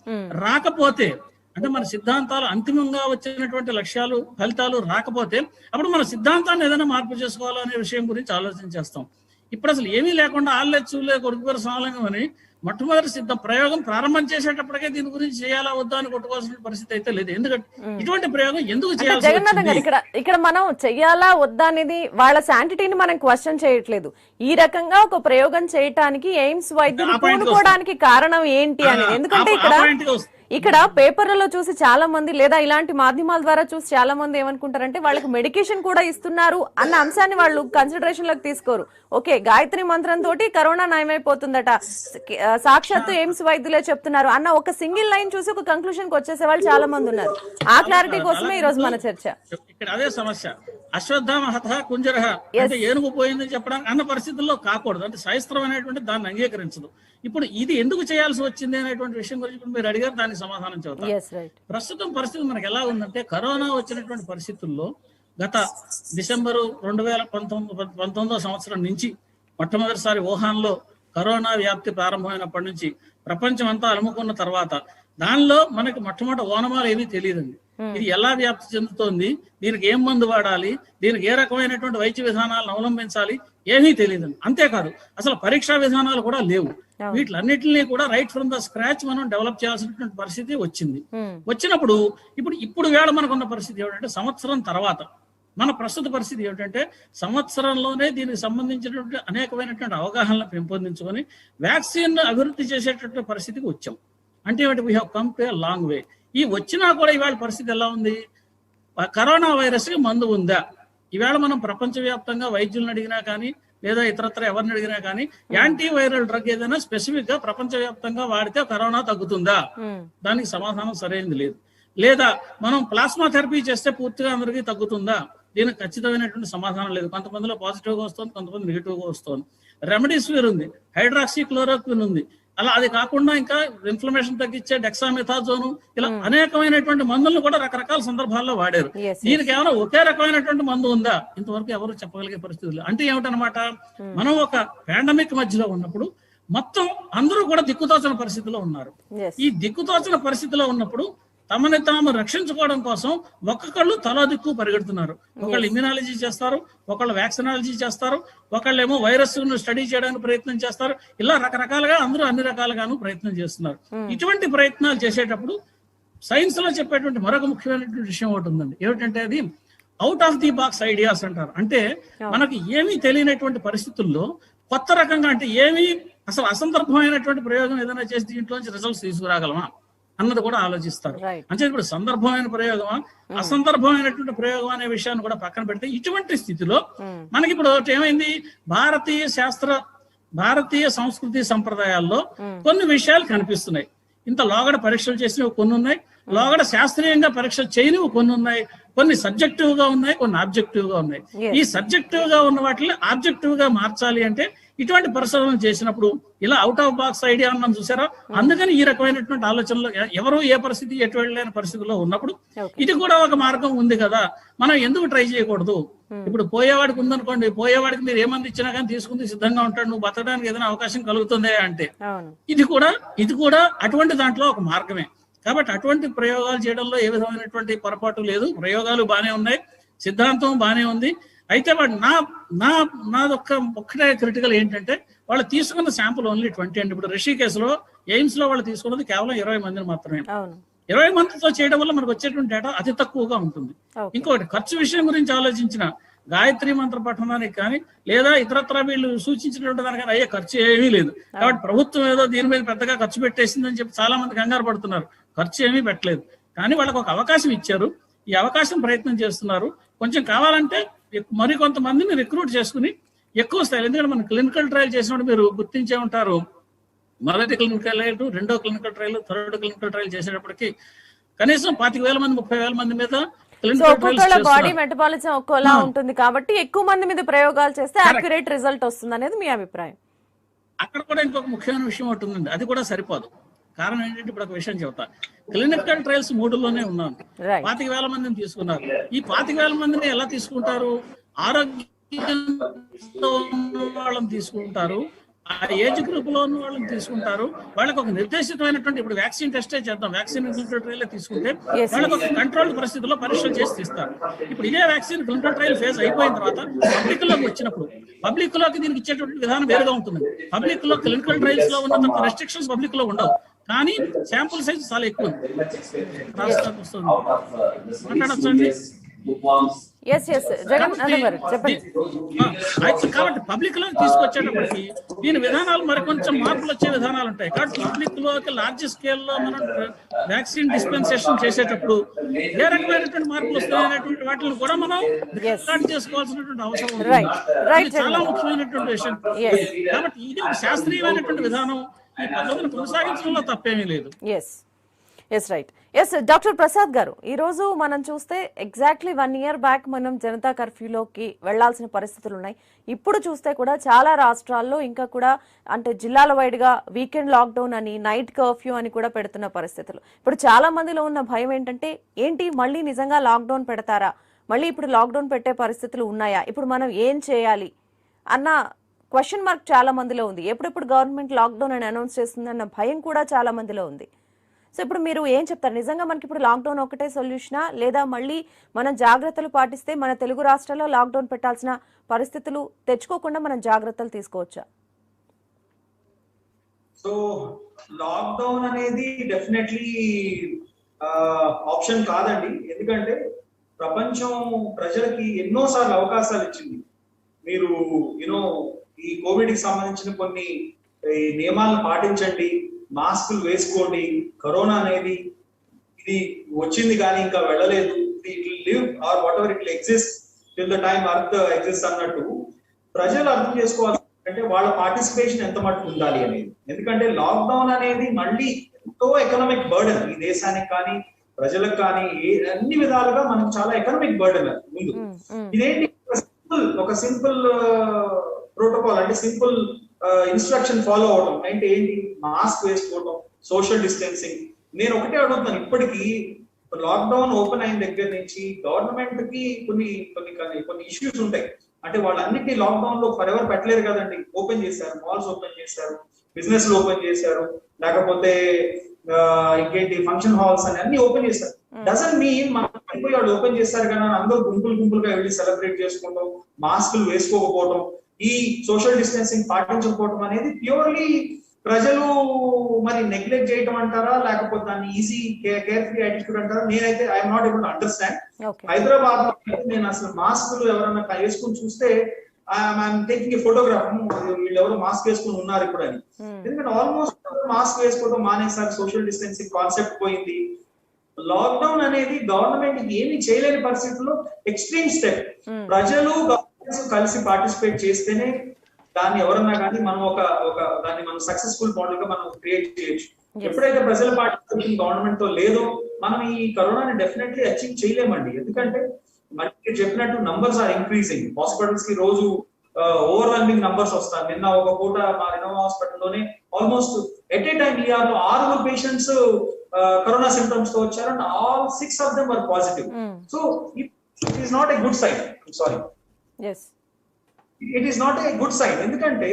రాకపోతే అంటే మన సిద్ధాంతాలు అంతిమంగా వచ్చినటువంటి లక్ష్యాలు ఫలితాలు రాకపోతే అప్పుడు మన సిద్ధాంతాన్ని ఏదైనా మార్పు చేసుకోవాలనే విషయం గురించి ఆలోచన చేస్తాం. ఇప్పుడు అసలు ఏమీ లేకుండా ఆళ్ళే చూలే కొడుకుగారు సమాలంగా అని మొట్టమొదటి సిద్ధం ప్రయోగం ప్రారంభం చేసేటప్పటికే దీని గురించి చేయాలా వద్దా అని కొట్టుకోవాల్సిన పరిస్థితి అయితే లేదు. ఎందుకంటే ఇటువంటి ప్రయోగం ఎందుకు చేయాల్సి జగన్నాథం గారు ఇక్కడ మనం చెయ్యాలా వద్దా అనేది వాళ్ళ శాంటిటీని మనం క్వశ్చన్ చేయట్లేదు. ఈ రకంగా ఒక ప్రయోగం చేయటానికి ఎయిమ్స్ వైద్యులు పూనుకోవడానికి కారణం ఏంటి అనేది. ఎందుకంటే ఇక్కడ పేపర్లలో చూసి చాలా మంది లేదా ఇలాంటి మాధ్యమాల ద్వారా చూసి చాలా మంది ఏమనుకుంటారంటే వాళ్ళకి మెడికేషన్ కూడా ఇస్తున్నారు అన్న అంశాన్ని వాళ్ళు కన్సిడరేషన్ లోకి తీసుకోరు. ఓకే, గాయత్రి మంత్రం తోటి కరోనా నయమైపోతుందట, సాక్షాత్తు ఎయిమ్స్ వైద్యులే చెప్తున్నారు అన్న ఒక సింగిల్ లైన్ చూసి ఒక కంక్లూషన్ కి వచ్చేసే వాళ్ళు చాలా మంది ఉన్నారు. ఆ క్లారిటీ కోసమే ఈ రోజు మన చర్చ. ఇక్కడ అదే సమస్య. అశ్వత్థామ హతః కుంజరః అంటే ఏనుగు పోయిందని చెప్పడానికి అన్న పరిస్థితుల్లో కాకూడదు. అంటే శాస్త్రం అనేటువంటి దాన్ని అంగీకరించదు. ఇప్పుడు ఇది ఎందుకు చేయాల్సి వచ్చింది అనేటువంటి విషయం గురించి మీరు అడిగారు, దానికి సమాధానం చెబుతారు. ప్రస్తుతం పరిస్థితి మనకి ఎలా ఉందంటే, కరోనా వచ్చినటువంటి పరిస్థితుల్లో గత డిసెంబరు 2019 సంవత్సరం నుంచి మొట్టమొదటిసారి వుహాన్ లో కరోనా వ్యాప్తి ప్రారంభమైనప్పటి నుంచి ప్రపంచం అంతా అలుముకున్న తర్వాత దానిలో మనకి మొట్టమొదటి ఓనమాలు ఏమీ తెలియదండి. ఇది ఎలా వ్యాప్తి చెందుతోంది, దీనికి ఏం మందు వాడాలి, దీనికి ఏ రకమైనటువంటి వైద్య విధానాలను అవలంబించాలి ఏమీ తెలియదండి. అంతేకాదు అసలు పరీక్షా విధానాలు కూడా లేవు. వీటిలన్నిటిని కూడా రైట్ ఫ్రమ్ ద స్క్రాచ్ మనం డెవలప్ చేయాల్సినటువంటి పరిస్థితి వచ్చింది. వచ్చినప్పుడు ఇప్పుడు వేళ మనకున్న పరిస్థితి ఏమిటంటే, సంవత్సరం తర్వాత మన ప్రస్తుత పరిస్థితి ఏమిటంటే, సంవత్సరంలోనే దీనికి సంబంధించినటువంటి అనేకమైనటువంటి అవగాహనలు పెంపొందించుకొని వ్యాక్సిన్ అభివృద్ధి చేసేటటువంటి పరిస్థితికి వచ్చాం. అంటే we have come to a long way. ఈ వచ్చినా కూడా ఇవాళ పరిస్థితి ఎలా ఉంది? కరోనా వైరస్ కి మందు ఉందా? ఈవేళ మనం ప్రపంచవ్యాప్తంగా వైద్యులను అడిగినా కానీ లేదా ఇతరత్ర ఎవరిని అడిగినా కానీ యాంటీ వైరల్ డ్రగ్ ఏదైనా స్పెసిఫిక్ గా ప్రపంచవ్యాప్తంగా వాడితే కరోనా తగ్గుతుందా? దానికి సమాధానం సరైనది లేదు. లేదా మనం ప్లాస్మా థెరపీ చేస్తే పూర్తిగా అందరికీ తగ్గుతుందా? దీనికి ఖచ్చితమైనటువంటి సమాధానం లేదు. కొంతమందిలో పాజిటివ్ గా వస్తుంది, కొంతమంది నెగిటివ్ గా వస్తుంది. రెమెడీసివిర్ ఉంది, హైడ్రాక్సీ క్లోరోక్విన్ ఉంది, అలా అది కాకుండా ఇంకా ఇన్ఫ్లమేషన్ తగ్గించే డెక్సామెథాజోన్, ఇలా అనేకమైనటువంటి మందులను కూడా రకరకాల సందర్భాల్లో వాడారు. దీనికి ఏమైనా ఒకే రకమైనటువంటి మందు ఉందా? ఇంతవరకు ఎవరు చెప్పగలిగే పరిస్థితులు. అంటే ఏమిటనమాట, మనం ఒక పాండమిక్ మధ్యలో ఉన్నప్పుడు మొత్తం అందరూ కూడా దిక్కుతోచని పరిస్థితిలో ఉన్నారు. ఈ దిక్కుతోచని పరిస్థితిలో ఉన్నప్పుడు తమని తాము రక్షించుకోవడం కోసం ఒక్కొక్కళ్ళు తలా దిక్కు పరిగెడుతున్నారు. ఒకళ్ళు ఇమ్యూనాలజీ చేస్తారు, ఒకళ్ళు వ్యాక్సినాలజీ చేస్తారు, ఒకళ్ళేమో వైరస్ ను స్టడీ చేయడానికి ప్రయత్నం చేస్తారు. ఇలా రకరకాలుగా అందరూ అన్ని రకాలుగాను ప్రయత్నం చేస్తున్నారు. ఇటువంటి ప్రయత్నాలు చేసేటప్పుడు సైన్స్ లో చెప్పేటువంటి మరొక ముఖ్యమైనటువంటి విషయం ఒకటి ఉందండి. ఏమిటంటే అది out of the box ideas అంటారు. అంటే మనకి ఏమీ తెలియనటువంటి పరిస్థితుల్లో కొత్త రకంగా, అంటే ఏమీ అసలు అసందర్భమైనటువంటి ప్రయోగం ఏదైనా చేసి దీంట్లోంచి రిజల్ట్స్ తీసుకురాగలమా అన్నది కూడా ఆలోచిస్తారు. అంటే ఇప్పుడు సందర్భమైన ప్రయోగమా అసందర్భమైనటువంటి ప్రయోగం అనే విషయాన్ని కూడా పక్కన పెడితే, ఇటువంటి స్థితిలో మనకి ఇప్పుడు ఏమైంది, భారతీయ సంస్కృతి సంప్రదాయాల్లో కొన్ని విషయాలు కనిపిస్తున్నాయి. ఇంత లోగడ పరీక్షలు చేసినవి కొన్ని ఉన్నాయి, లోగడ శాస్త్రీయంగా పరీక్షలు చేయనివి కొన్ని ఉన్నాయి, కొన్ని సబ్జెక్టివ్ గా ఉన్నాయి, కొన్ని ఆబ్జెక్టివ్ గా ఉన్నాయి. ఈ సబ్జెక్టివ్ గా ఉన్న వాటిని ఆబ్జెక్టివ్ గా మార్చాలి అంటే ఇటువంటి పరిశోధన చేసినప్పుడు ఇలా అవుట్ ఆఫ్ బాక్స్ ఐడియా అన్నాం చూసారా. అందుకని ఈ రకమైనటువంటి ఆలోచనలు ఎవరు ఏ పరిస్థితి ఎటు వెళ్ళలేని పరిస్థితిలో ఉన్నప్పుడు ఇది కూడా ఒక మార్గం ఉంది కదా, మనం ఎందుకు ట్రై చేయకూడదు? ఇప్పుడు పోయేవాడికి ఉందనుకోండి, పోయేవాడికి మీరు ఏమంది ఇచ్చినా కానీ తీసుకుంది సిద్ధంగా ఉంటాడు, నువ్వు బతకడానికి ఏదైనా అవకాశం కలుగుతుంది అంటే ఇది కూడా అటువంటి దాంట్లో ఒక మార్గమే. కాబట్టి అటువంటి ప్రయోగాలు చేయడంలో ఏ విధమైనటువంటి పొరపాటు లేదు. ప్రయోగాలు బానే ఉన్నాయి, సిద్ధాంతం బానే ఉంది. అయితే వాడు ఒక్కటే క్రిటికల్ ఏంటంటే, వాళ్ళు తీసుకున్న శాంపుల్ ఓన్లీ 20 అండి. ఇప్పుడు రిషికేశ్ లో ఎయిమ్స్ లో వాళ్ళు తీసుకున్నది కేవలం 20 మందిని మాత్రమే. 20 మందితో చేయడం వల్ల మనకు వచ్చేటువంటి డేటా అతి తక్కువగా ఉంటుంది. ఇంకొకటి, ఖర్చు విషయం గురించి ఆలోచించిన గాయత్రి మంత్ర పఠనానికి కానీ లేదా ఇతరత్ర వీళ్ళు సూచించినటువంటి దానికని అయ్యే ఖర్చు ఏమీ లేదు. కాబట్టి ప్రభుత్వం ఏదో దీని మీద పెద్దగా ఖర్చు పెట్టేసిందని చెప్పి చాలా మంది కంగారు పడుతున్నారు. ఖర్చు ఏమీ పెట్టలేదు, కానీ వాళ్ళకి ఒక అవకాశం ఇచ్చారు. ఈ అవకాశం ప్రయత్నం చేస్తున్నారు. కొంచెం కావాలంటే మరి కొంతమందిని రిక్రూట్ చేసుకుని ఎక్కువ స్థాయిలో, ఎందుకంటే మనం క్లినికల్ ట్రయల్ చేసినప్పుడు మీరు గుర్తించే ఉంటారు, మొదటి క్లినికల్ ట్రయల్, రెండో clinical trial, third clinical trial చేసేటప్పటికి కనీసం 25,000 మంది 30,000 మంది మీద బాడీ మెటబాలిజం ఒక్కోలా ఉంటుంది కాబట్టి ఎక్కువ మంది మీద ప్రయోగాలు చేస్తే యాక్యురేట్ రిజల్ట్ వస్తుంది అనేది మీ అభిప్రాయం. అక్కడ కూడా ఇంకొక ముఖ్యమైన విషయం ఒకటి ఉందండి, అది కూడా సరిపోదు. కారణం ఏంటంటే, ఇప్పుడు ఒక విషయం చెబుతా, క్లినికల్ ట్రయల్స్ 3లోనే ఉన్నాను, 25,000 మందిని తీసుకున్నారు. ఈ 25,000 మందిని ఎలా తీసుకుంటారు? ఆరోగ్యంతో ఉన్న వాళ్ళని తీసుకుంటారు, ఆ ఏజ్ గ్రూప్ లో ఉన్న వాళ్ళని తీసుకుంటారు. వాళ్ళకి ఒక నిర్దేశితమైనటువంటి ఇప్పుడు వ్యాక్సిన్ టెస్టే చేద్దాం, వ్యాక్సిన్ క్లినికల్ ట్రయల్ తీసుకుంటే వాళ్ళకి ఒక కంట్రోల్డ్ పరిస్థితుల్లో పరీక్షలు చేసి తీస్తారు. ఇప్పుడు ఇదే వ్యాక్సిన్ క్లినికల్ ట్రయల్ ఫేజ్ అయిపోయిన తర్వాత పబ్లిక్ లోకి వచ్చినప్పుడు పబ్లిక్ లోకి దీనికి ఇచ్చేటువంటి విధానం వేరుగా ఉంటుంది. పబ్లిక్ లో క్లినికల్ ట్రయల్స్ లో ఉన్నంత రెస్ట్రిక్షన్స్ పబ్లిక్ లో ఉండవు, కానీ శాంపుల్ సైజ్ చాలా ఎక్కువ ఉంది. మాట్లాడచ్చండి. ఎస్ జగన్ గారు చెప్పండి. కాబట్టి పబ్లిక్ లో తీసుకొచ్చేటప్పటికి దీని విధానాలు మరి కొంచెం మార్పులు వచ్చే విధానాలు ఉంటాయి. కాబట్టి పబ్లిక్ లోకి లార్జ్ స్కేల్ లో మనం వ్యాక్సిన్ డిస్పెన్సేషన్ చేసేటప్పుడు ఏ రకమైనటువంటి మార్పులు వస్తాయనేటువంటి వాటిని కూడా మనం చేసుకోవాల్సినటువంటి అవసరం ఉంది. చాలా ముఖ్యమైనటువంటి విషయం. కాబట్టి ఇది ఒక శాస్త్రీయమైనటువంటి విధానం. ఈ పద్ధతిని కొనసాగించడంలో తప్పేమీ లేదు. రైట్. డాక్టర్ ప్రసాద్ గారు, ఈ రోజు మనం చూస్తే ఎగ్జాక్ట్లీ 1 year బ్యాక్ మనం జనతా కర్ఫ్యూలోకి వెళ్లాల్సిన పరిస్థితులు ఉన్నాయి. ఇప్పుడు చూస్తే కూడా చాలా రాష్ట్రాల్లో ఇంకా కూడా అంటే జిల్లాల వైడ్గా వీకెండ్ లాక్డౌన్ అని, నైట్ కర్ఫ్యూ అని కూడా పెడుతున్న పరిస్థితులు. ఇప్పుడు చాలా మందిలో ఉన్న భయం ఏంటంటే ఏంటి మళ్ళీ నిజంగా లాక్డౌన్ పెడతారా, మళ్ళీ ఇప్పుడు లాక్డౌన్ పెట్టే పరిస్థితులు ఉన్నాయా, ఇప్పుడు మనం ఏం చేయాలి అన్న క్వశ్చన్ మార్క్ చాలా మందిలో ఉంది. ఎప్పుడెప్పుడు గవర్నమెంట్ లాక్డౌన్ అని అనౌన్స్ చేస్తుందన్న భయం కూడా చాలా మందిలో ఉంది. సో ఇప్పుడు మీరు ఏం చెప్తారు? నిజంగా మనకి ఇప్పుడు లాక్డౌన్ ఒకటే సొల్యూషనా, లేదా మళ్ళీ మనం జాగ్రత్తలు పాటిస్తే మన తెలుగు రాష్ట్రాల్లో లాక్డౌన్ పెట్టాల్సిన పరిస్థితులు తెచ్చుకోకుండా మనం జాగ్రత్తలు తీసుకోవచ్చా? సో లాక్డౌన్ అనేది డెఫినెట్లీ ఆప్షన్ కాదండి. ఎందుకంటే ప్రపంచం ప్రజలకి ఎన్నోసార్లు అవకాశాలు ఇచ్చింది. మీరు ఈ కోవిడ్ కి సంబంధించిన కొన్ని నియమాలను పాటించండి, మాస్కులు వేసుకోండి, కరోనా అనేది ఇది వచ్చింది కానీ ఇంకా వెళ్ళలేదు, it will live or whatever it will exist till the time earth exist అన్నట్టు ప్రజలు అర్థం చేసుకోవాలి. అంటే వాళ్ళ పార్టిసిపేషన్ ఎంత మటుకు ఉండాలి అనేది. ఎందుకంటే లాక్డౌన్ అనేది మళ్ళీ ఎంతో ఎకనామిక్ బర్డెన్ ఈ దేశానికి కానీ ప్రజలకు కానీ అన్ని విధాలుగా మనకు చాలా ఎకనామిక్ బర్డెన్ ముందు. ఇదేంటి ఒక సింపుల్ ప్రోటోకాల్ అంటే సింపుల్ ఇన్స్ట్రక్షన్ ఫాలో అవడం అంటే ఏంటి, మాస్క్ వేసుకోవడం, సోషల్ డిస్టెన్సింగ్. నేను ఒకటే అడుగుతాను, ఇప్పటికీ లాక్డౌన్ ఓపెన్ అయిన దగ్గర నుంచి గవర్నమెంట్ కి కొన్ని ఇష్యూస్ ఉంటాయి. అంటే వాళ్ళన్నిటినీ లాక్డౌన్ లో ఫర్ ఎవర్ పెట్టలేరు కదండి. ఓపెన్ చేశారు, మాల్స్ ఓపెన్ చేశారు, బిజినెస్ ఓపెన్ చేశారు, లేకపోతే ఇంకేంటి ఫంక్షన్ హాల్స్ అని అన్ని ఓపెన్ చేశారు. డజంట్ మీన్ మనం అయిపోయి వాళ్ళు ఓపెన్ చేస్తారు కానీ అందరూ గుంపులుగా వెళ్ళి సెలబ్రేట్ చేసుకోవడం, మాస్కులు వేసుకోకపోవడం, ఈ సోషల్ డిస్టెన్సింగ్ పాటించకపోవడం అనేది ప్యూర్లీ ప్రజలు మరి నెగ్లెక్ట్ చేయడం అంటారా, లేకపోతే దాన్ని ఈజీ కేర్ ఫ్రీ యాటిట్యూడ్ అంటారా? నేనైతే I'm not able to understand. Hyderabad లో నేను అసలు మాస్కులు ఎవరన్నా వేసుకుని చూస్తే ఐఎమ్ టేకింగ్ ఏ ఫోటోగ్రాఫ్, వీళ్ళు ఎవరు మాస్క్ వేసుకుని ఉన్నారు ఇప్పుడు అని. ఎందుకంటే ఆల్మోస్ట్ మాస్క్ వేసుకోవడం మానేసారు, సోషల్ డిస్టెన్సింగ్ కాన్సెప్ట్ పోయింది. లాక్డౌన్ అనేది గవర్నమెంట్ ఏమీ చేయలేని పరిస్థితుల్లో ఎక్స్ట్రీమ్ స్టెప్. ప్రజలు కలిసి పార్టిసిపేట్ చేస్తేనే దాన్ని ఎవరన్నా కానీ మనం దాన్ని మనం సక్సెస్ఫుల్ మోడల్ గా మనం క్రియేట్ చేయొచ్చు. ఎప్పుడైతే ప్రజల పార్టిసిపేషన్ గవర్నమెంట్ తో లేదో మనం ఈ కరోనాని డెఫినెట్లీ అచీవ్ చేయలేమండి. ఎందుకంటే మనకి చెప్పినట్టు నంబర్స్ ఆర్ ఇంక్రీజింగ్. హాస్పిటల్స్ కి రోజు ఓవర్వెల్మింగ్ నంబర్స్ వస్తాయి. నిన్న ఒక పూట మా రినోవా హాస్పిటల్లోనే almost at a time 6 patients corona symptoms తో వచ్చారు and all 6 of them were positive. So it is not a good sign. I'm sorry. Yes. It is not a good sign. ఎందుకంటే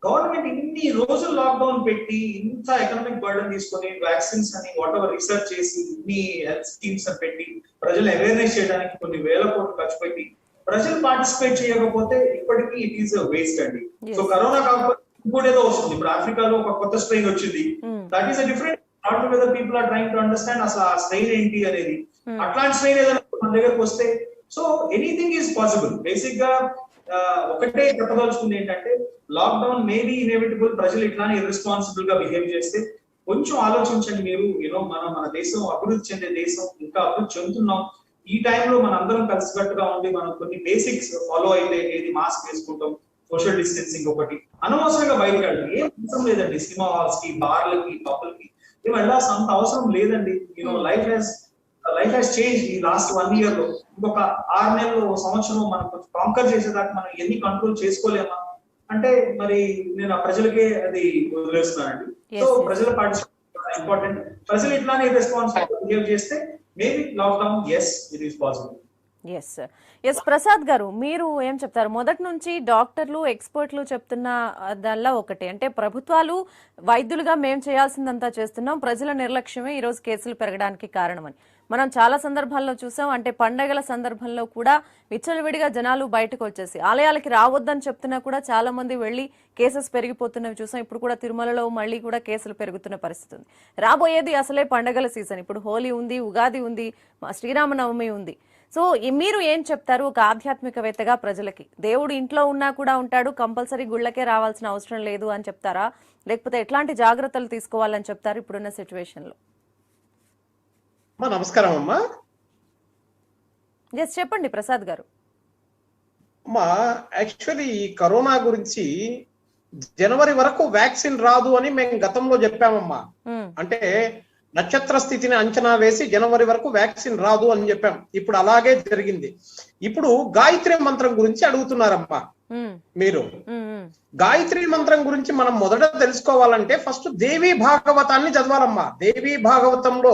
government ఇన్ని రోజులు లాక్డౌన్ పెట్టి ఇంత economic burden తీసుకొని vaccines అని what ever research చేసి ఇన్ని హెల్త్ స్కీమ్స్ అని పెట్టి ప్రజలు అవేర్నెస్ చేయడానికి కొన్ని వేల కోట్లు ఖర్చు పెట్టి ప్రజలు పార్టిసిపేట్ చేయకపోతే ఇప్పటికీ ఇట్ ఈస్ వేస్ట్ అండి. సో కరోనా కాకపోతే ఇంకోటి ఏదో వస్తుంది. ఇప్పుడు ఆఫ్రికాలో ఒక కొత్త స్ట్రెయిన్ వచ్చింది. That is a different not whether people are trying to understand అసలు ఆ స్ట్రెయిన్ ఏంటి అనేది. అట్లాంటి స్ట్రెయిన్ ఏదైనా మన దగ్గరకు వస్తే so anything is possible. Basic గా ఒకటే చెప్పదలుచుకుంది ఏంటంటే లాక్డౌన్ మేబీ ఇన్ఎవిటబుల్. ప్రజలు ఇట్లానే ఇర్రెస్పాన్సిబుల్ గా బిహేవ్ చేస్తే కొంచెం ఆలోచించండి మీరు. మన దేశం అభివృద్ధి చెందే దేశం, ఇంకా అభివృద్ధి చెందుతున్నాం. ఈ టైంలో మన అందరం కలిసికట్టుగా ఉండి మనం కొన్ని బేసిక్స్ ఫాలో అయితే ఏది మాస్క్ వేసుకుంటాం, సోషల్ డిస్టెన్సింగ్ ఒకటి, అనవసరంగా బయటకు వెళ్ళండి. ఏం అవసరం లేదండి. సినిమా హాల్స్ కి, బార్లకి, పబ్బులకి ఏం వెళ్ళాల్సిన అంత అవసరం లేదండి. లైఫ్ హ్యాస్ చేంజ్ ఈ లాస్ట్ 1 year లో. ఇంకొక 6 నెలలు, సంవత్సరం మనం కాంకర్ చేసేదాకా మనం ఎన్ని కంట్రోల్ చేసుకోలేమా అంటే మరి నేను ఆ ప్రజలకే అది వదిలేస్తున్నానండి. సో ప్రజల పార్టిసిపేషన్ ఇంపార్టెంట్. ప్రజలు ఇట్లానే రెస్పాన్సిబుల్ బిహేవ్ చేస్తే maybe lockdown as it is possible. S Prasad గారు, మీరు ఏం చెప్తారు? మొదటి నుంచి డాక్టర్లు ఎక్స్పర్ట్లు చెప్తున్న దల్లా ఒకటి, అంటే ప్రభుత్వాలు వైద్యులుగా మేము చేయాల్సిందంతా చేస్తున్నాం, ప్రజల నిర్లక్ష్యమే ఈరోజు కేసులు పెరగడానికి కారణమని మనం చాలా సందర్భాల్లో చూసాం. అంటే పండగల సందర్భంలో కూడా విచ్చలవిడిగా జనాలు బయటకు వచ్చేసి ఆలయాలకి రావద్దని చెప్తున్నా కూడా చాలా మంది వెళ్లి కేసెస్ పెరిగిపోతున్నవి చూసాం. ఇప్పుడు కూడా తిరుమలలో మళ్ళీ కూడా కేసులు పెరుగుతున్న పరిస్థితి ఉంది. రాబోయేది అసలే పండగల సీజన్. ఇప్పుడు హోలీ ఉంది, ఉగాది ఉంది, శ్రీరామనవమి ఉంది. సో మీరు ఏం చెప్తారు ఒక ఆధ్యాత్మికవేత్తగా ప్రజలకి? దేవుడు ఇంట్లో ఉన్నా కూడా ఉంటాడు, కంపల్సరీ గుళ్ళకే రావాల్సిన అవసరం లేదు అని చెప్తారా, లేకపోతే ఎట్లాంటి జాగ్రత్తలు తీసుకోవాలని చెప్తారు ఇప్పుడున్న సిచ్యువేషన్ లో? నమస్కారం అమ్మా. చెప్పండి ప్రసాద్ గారు. అమ్మా, యాక్చువల్లీ ఈ కరోనా గురించి జనవరి వరకు వ్యాక్సిన్ రాదు అని మేము గతంలో చెప్పామమ్మా. అంటే నక్షత్ర స్థితిని అంచనా వేసి జనవరి వరకు వ్యాక్సిన్ రాదు అని చెప్పాం. ఇప్పుడు అలాగే జరిగింది. ఇప్పుడు గాయత్రి మంత్రం గురించి అడుగుతున్నారమ్మా మీరు. గాయత్రి మంత్రం గురించి మనం మొదట తెలుసుకోవాలంటే ఫస్ట్ దేవీ భాగవతాన్ని చదవాలమ్మా. దేవీ భాగవతంలో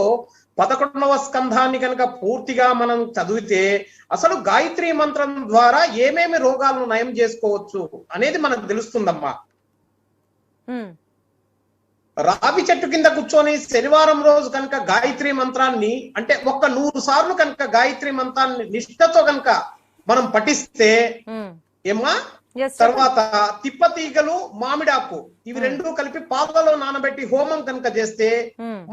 11వ స్కంధాన్ని కనుక పూర్తిగా మనం చదివితే అసలు గాయత్రి మంత్రం ద్వారా ఏమేమి రోగాలను నయం చేసుకోవచ్చు అనేది మనకు తెలుస్తుందమ్మా. రావి చెట్టు కింద కూర్చొని శనివారం రోజు కనుక గాయత్రి మంత్రాన్ని అంటే 100 సార్లు కనుక గాయత్రి మంత్రాన్ని నిష్ఠతో కనుక మనం పఠిస్తే ఏమ్మా, తర్వాత తిప్పతీగలు, మామిడాకు ఇవి రెండు కలిపి పాలలో నానబెట్టి హోమం కనుక చేస్తే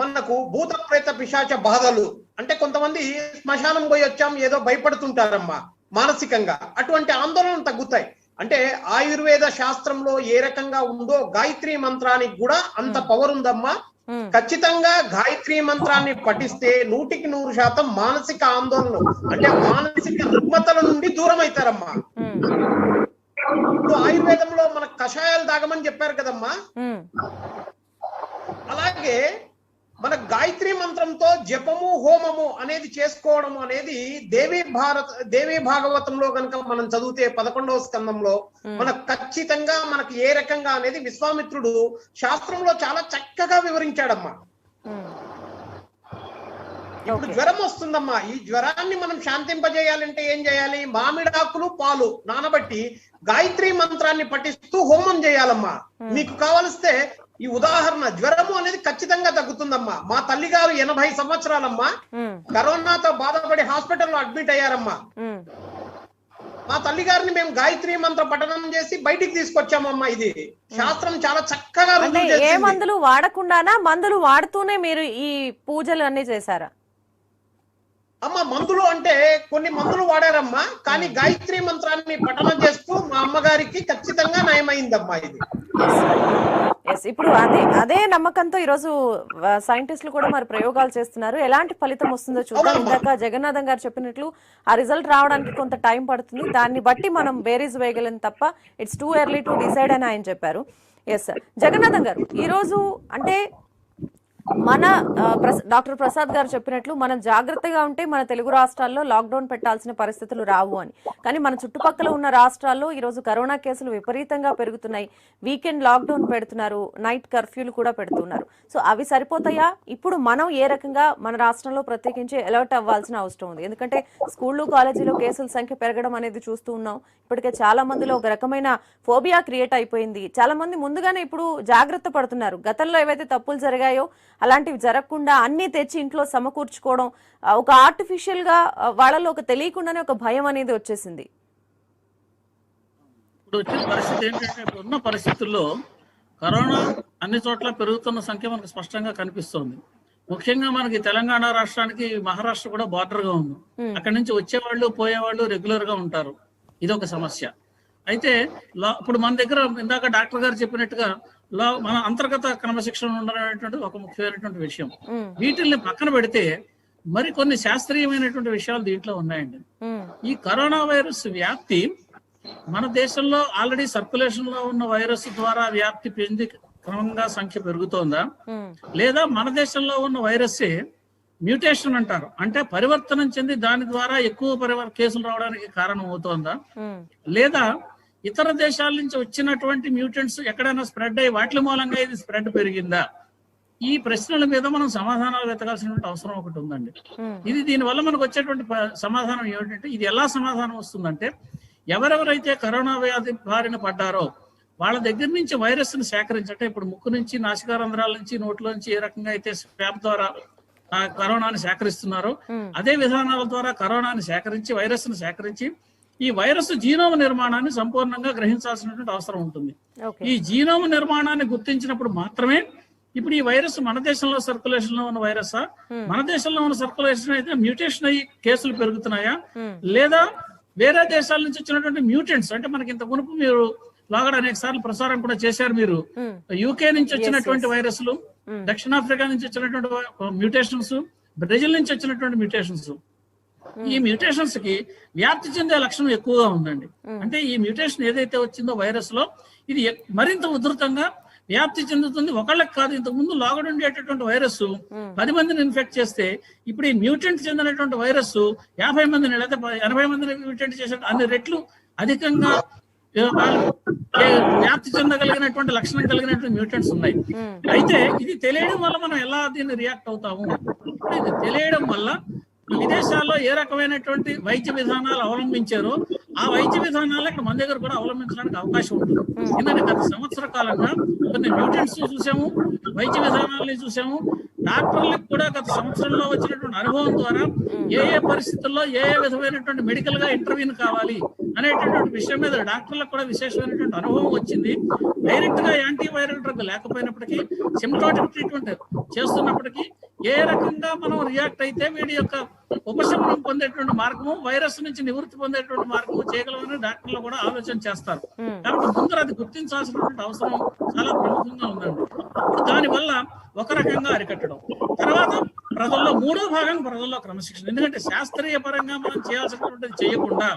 మనకు భూత ప్రేత పిశాచ బాధలు, అంటే కొంతమంది శ్మశానం పోయి వచ్చాం ఏదో భయపడుతుంటారమ్మా మానసికంగా, అటువంటి ఆందోళనలు తగ్గుతాయి. అంటే ఆయుర్వేద శాస్త్రంలో ఏ రకంగా ఉందో గాయత్రి మంత్రానికి కూడా అంత పవర్ ఉందమ్మా. ఖచ్చితంగా గాయత్రి మంత్రాన్ని పఠిస్తే 100% మానసిక ఆందోళనలు అంటే మానసిక రుగ్మతల నుండి దూరం అవుతారమ్మా. ఇప్పుడు ఆయుర్వేదంలో మనకు కషాయాలు తాగమని చెప్పారు కదమ్మా, అలాగే మన గాయత్రి మంత్రంతో జపము హోమము అనేది చేసుకోవడం అనేది దేవీ భాగవతంలో కనుక మనం చదివితే 11వ స్కందంలో మనకు ఖచ్చితంగా మనకు ఏ రకంగా అనేది విశ్వామిత్రుడు శాస్త్రంలో చాలా చక్కగా వివరించాడమ్మా. ఇప్పుడు జ్వరం వస్తుందమ్మా, ఈ జ్వరాన్ని మనం శాంతింపజేయాలంటే ఏం చేయాలి? మామిడాకులు పాలు నానబట్టి గాయత్రి మంత్రాన్ని పఠిస్తూ హోమం చేయాలమ్మా. మీకు కావలిస్తే ఈ ఉదాహరణ, జ్వరము అనేది ఖచ్చితంగా తగ్గుతుందమ్మా. మా తల్లి గారు 80 సంవత్సరాలమ్మా, కరోనాతో బాధపడి హాస్పిటల్లో అడ్మిట్ అయ్యారమ్మా. మా తల్లి గారిని మేము గాయత్రి మంత్ర పఠనం చేసి బయటికి తీసుకొచ్చామమ్మా. ఇది శాస్త్రం చాలా చక్కగా ఏ మందులు వాడకుండానా, మందులు వాడుతూనే మీరు ఈ పూజలు అన్ని చేశారా? అమ్మ, మందులు అంటే కొన్ని మందులు వాడారమ్మా, కానీ గాయత్రి మంత్రాన్ని పఠనం చేస్తూ మా అమ్మగారికి ఖచ్చితంగా నయమైందమ్మా ఇది. ఇప్పుడు అదే నమ్మకంతో ఈరోజు సైంటిస్టులు కూడా మరి ప్రయోగాలు చేస్తున్నారు. ఎలాంటి ఫలితం వస్తుందో చూద్దాం. ఇందాక జగన్నాథం గారు చెప్పినట్లు ఆ రిజల్ట్ రావడానికి కొంత టైం పడుతుంది, దాన్ని బట్టి మనం బేరీజ్ వేయగలం తప్ప it's too early to decide అని ఆయన చెప్పారు. ఎస్ సార్, జగన్నాథం గారు, ఈరోజు అంటే మన డాక్టర్ ప్రసాద్ గారు చెప్పినట్లు మనం జాగ్రత్తగా ఉంటే మన తెలుగు రాష్ట్రాల్లో లాక్డౌన్ పెట్టాల్సిన పరిస్థితులు రావు అని. కానీ మన చుట్టుపక్కల ఉన్న రాష్ట్రాల్లో ఈరోజు కరోనా కేసులు విపరీతంగా పెరుగుతున్నాయి. వీకెండ్ లాక్డౌన్ పెడుతున్నారు, నైట్ కర్ఫ్యూలు కూడా పెడుతున్నారు. సో అవి సరిపోతాయా? ఇప్పుడు మనం ఏ రకంగా మన రాష్ట్రంలో ప్రత్యేకించి అలర్ట్ అవ్వాల్సిన అవసరం ఉంది? ఎందుకంటే స్కూళ్ళు కాలేజీలో కేసుల సంఖ్య పెరగడం అనేది చూస్తూ ఉన్నాం. ఇప్పటికే చాలా మందిలో ఒక రకమైన ఫోబియా క్రియేట్ అయిపోయింది. చాలా మంది ముందుగానే ఇప్పుడు జాగ్రత్త పడుతున్నారు. గతంలో ఏవైతే తప్పులు జరిగాయో అలాంటివి జరగకుండా అన్ని తెచ్చి ఇంట్లో సమకూర్చుకోవడం, ఒక ఆర్టిఫిషియల్ గా వాళ్ళలో ఒక తెలియకుండానే ఒక భయం అనేది వచ్చేసింది. ఇప్పుడు వచ్చిన పరిస్థితి ఏంటంటే, ఇప్పుడు ఉన్న పరిస్థితుల్లో కరోనా అన్ని చోట్ల పెరుగుతున్న సంఖ్య మనకు స్పష్టంగా కనిపిస్తోంది. ముఖ్యంగా మనకి తెలంగాణ రాష్ట్రానికి మహారాష్ట్ర కూడా బార్డర్ గా ఉంది. అక్కడి నుంచి వచ్చేవాళ్ళు పోయేవాళ్ళు రెగ్యులర్ గా ఉంటారు. ఇది ఒక సమస్య. అయితే ఇప్పుడు మన దగ్గర ఇందాక డాక్టర్ గారు చెప్పినట్టుగా మన అంతర్గత క్రమశిక్షణ ఉండడం ఒక ముఖ్యమైనటువంటి విషయం. వీటిల్ని పక్కన పెడితే మరి కొన్ని శాస్త్రీయమైనటువంటి విషయాలు దీంట్లో ఉన్నాయండి. ఈ కరోనా వైరస్ వ్యాప్తి మన దేశంలో ఆల్రెడీ సర్క్యులేషన్ లో ఉన్న వైరస్ ద్వారా వ్యాప్తి పెంది క్రమంగా సంఖ్య పెరుగుతోందా, లేదా మన దేశంలో ఉన్న వైరస్సే మ్యూటేషన్ అంటారు, అంటే పరివర్తనం చెంది దాని ద్వారా ఎక్కువ కేసులు రావడానికి కారణం అవుతోందా, లేదా ఇతర దేశాల నుంచి వచ్చినటువంటి మ్యూటెంట్స్ ఎక్కడైనా స్ప్రెడ్ అయ్యి వాటి మూలంగా ఇది స్ప్రెడ్ పెరిగిందా, ఈ ప్రశ్నల మీద మనం సమాధానాలు వెతకాల్సినటువంటి అవసరం ఒకటి ఉందండి. ఇది దీనివల్ల మనకు వచ్చేటువంటి సమాధానం ఏమిటంటే, ఇది ఎలా సమాధానం వస్తుందంటే, ఎవరెవరైతే కరోనా వ్యాధి బారిన పడ్డారో వాళ్ళ దగ్గర నుంచి వైరస్ ని సేకరించంటే, ఇప్పుడు ముక్కు నుంచి, నాసికారంధ్రాల నుంచి, నోట్లో నుంచి ఏ రకంగా అయితే స్వాబ్ ద్వారా ఆ కరోనాని సేకరిస్తున్నారో అదే విధానాల ద్వారా కరోనాని సేకరించి, వైరస్ ని సేకరించి ఈ వైరస్ జీనోమ నిర్మాణాన్ని సంపూర్ణంగా గ్రహించాల్సినటువంటి అవసరం ఉంటుంది. ఈ జీనోమ నిర్మాణాన్ని గుర్తించినప్పుడు మాత్రమే ఇప్పుడు ఈ వైరస్ మన దేశంలో సర్క్యులేషన్ లో ఉన్న వైరసా, మన దేశంలో ఉన్న సర్క్యులేషన్ అయితే మ్యూటేషన్ అయ్యి కేసులు పెరుగుతున్నాయా, లేదా వేరే దేశాల నుంచి వచ్చినటువంటి మ్యూటెంట్స్, అంటే మనకి ఇంత మునుపు మీరు లాగడ అనేక సార్లు ప్రసారం కూడా చేశారు మీరు, యూకే నుంచి వచ్చినటువంటి వైరస్లు, దక్షిణాఫ్రికా నుంచి వచ్చినటువంటి మ్యూటేషన్స్, బ్రెజిల్ నుంచి వచ్చినటువంటి మ్యూటేషన్స్, ఈ మ్యూటేషన్స్ కి వ్యాప్తి చెందే లక్షణం ఎక్కువగా ఉందండి. అంటే ఈ మ్యూటేషన్ ఏదైతే వచ్చిందో వైరస్ లో ఇది మరింత ఉధృతంగా వ్యాప్తి చెందుతుంది. ఒకళ్ళకి కాదు, ఇంతకు ముందు లాగడ ఉండేటటువంటి వైరస్ 10 మందిని ఇన్ఫెక్ట్ చేస్తే ఇప్పుడు ఈ మ్యూటెంట్ చెందినటువంటి వైరస్ 50 మందిని లేదా 80 మందిని మ్యూటెంట్ చేసే అన్ని రెట్లు అధికంగా వ్యాప్తి చెందగలిగినటువంటి లక్షణం కలిగినటువంటి మ్యూటెంట్స్ ఉన్నాయి. అయితే ఇది తెలియడం వల్ల మనం ఎలా దీన్ని రియాక్ట్ అవుతాము? ఇప్పుడు ఇది తెలియడం వల్ల విదేశాల్లో ఏ రకమైనటువంటి వైద్య విధానాలు అవలంబించారో ఆ వైద్య విధానాలు ఇక్కడ మన దగ్గర కూడా అవలంబించడానికి అవకాశం ఉంటుంది. ఎందుకంటే గత సంవత్సర కాలంగా కొన్ని మ్యూటెంట్స్ చూసాము, వైద్య విధానాలని చూసాము. డాక్టర్లకు కూడా గత సంవత్సరంలో వచ్చినటువంటి అనుభవం ద్వారా ఏ ఏ పరిస్థితుల్లో ఏ ఏ విధమైనటువంటి మెడికల్ గా ఇంటర్వ్యూన్ కావాలి అనేటటువంటి విషయం మీద డాక్టర్లకు కూడా విశేషమైనటువంటి అనుభవం వచ్చింది. డైరెక్ట్ గా యాంటీవైరల్ డ్రగ్ లేకపోయినప్పటికీ, సిమ్టోటిక్ ట్రీట్మెంట్ చేస్తున్నప్పటికీ ఏ రకంగా మనం రియాక్ట్ అయితే వీడి యొక్క ఉపశమనం పొందేటువంటి మార్గము, వైరస్ నుంచి నివృత్తి పొందేటువంటి మార్గము చేయగలమని డాక్టర్లు కూడా ఆలోచన చేస్తారు. కాబట్టి ముందర అది గుర్తించాల్సినటువంటి అవసరం చాలా ప్రముఖంగా ఉందండి. ఇప్పుడు దానివల్ల ఒక రకంగా అరికట్టడం, తర్వాత ప్రజల్లో మూడో భాగం ప్రజల్లో క్రమశిక్షణ. ఎందుకంటే శాస్త్రీయ పరంగా మనం చేయాల్సినటువంటిది చేయకుండా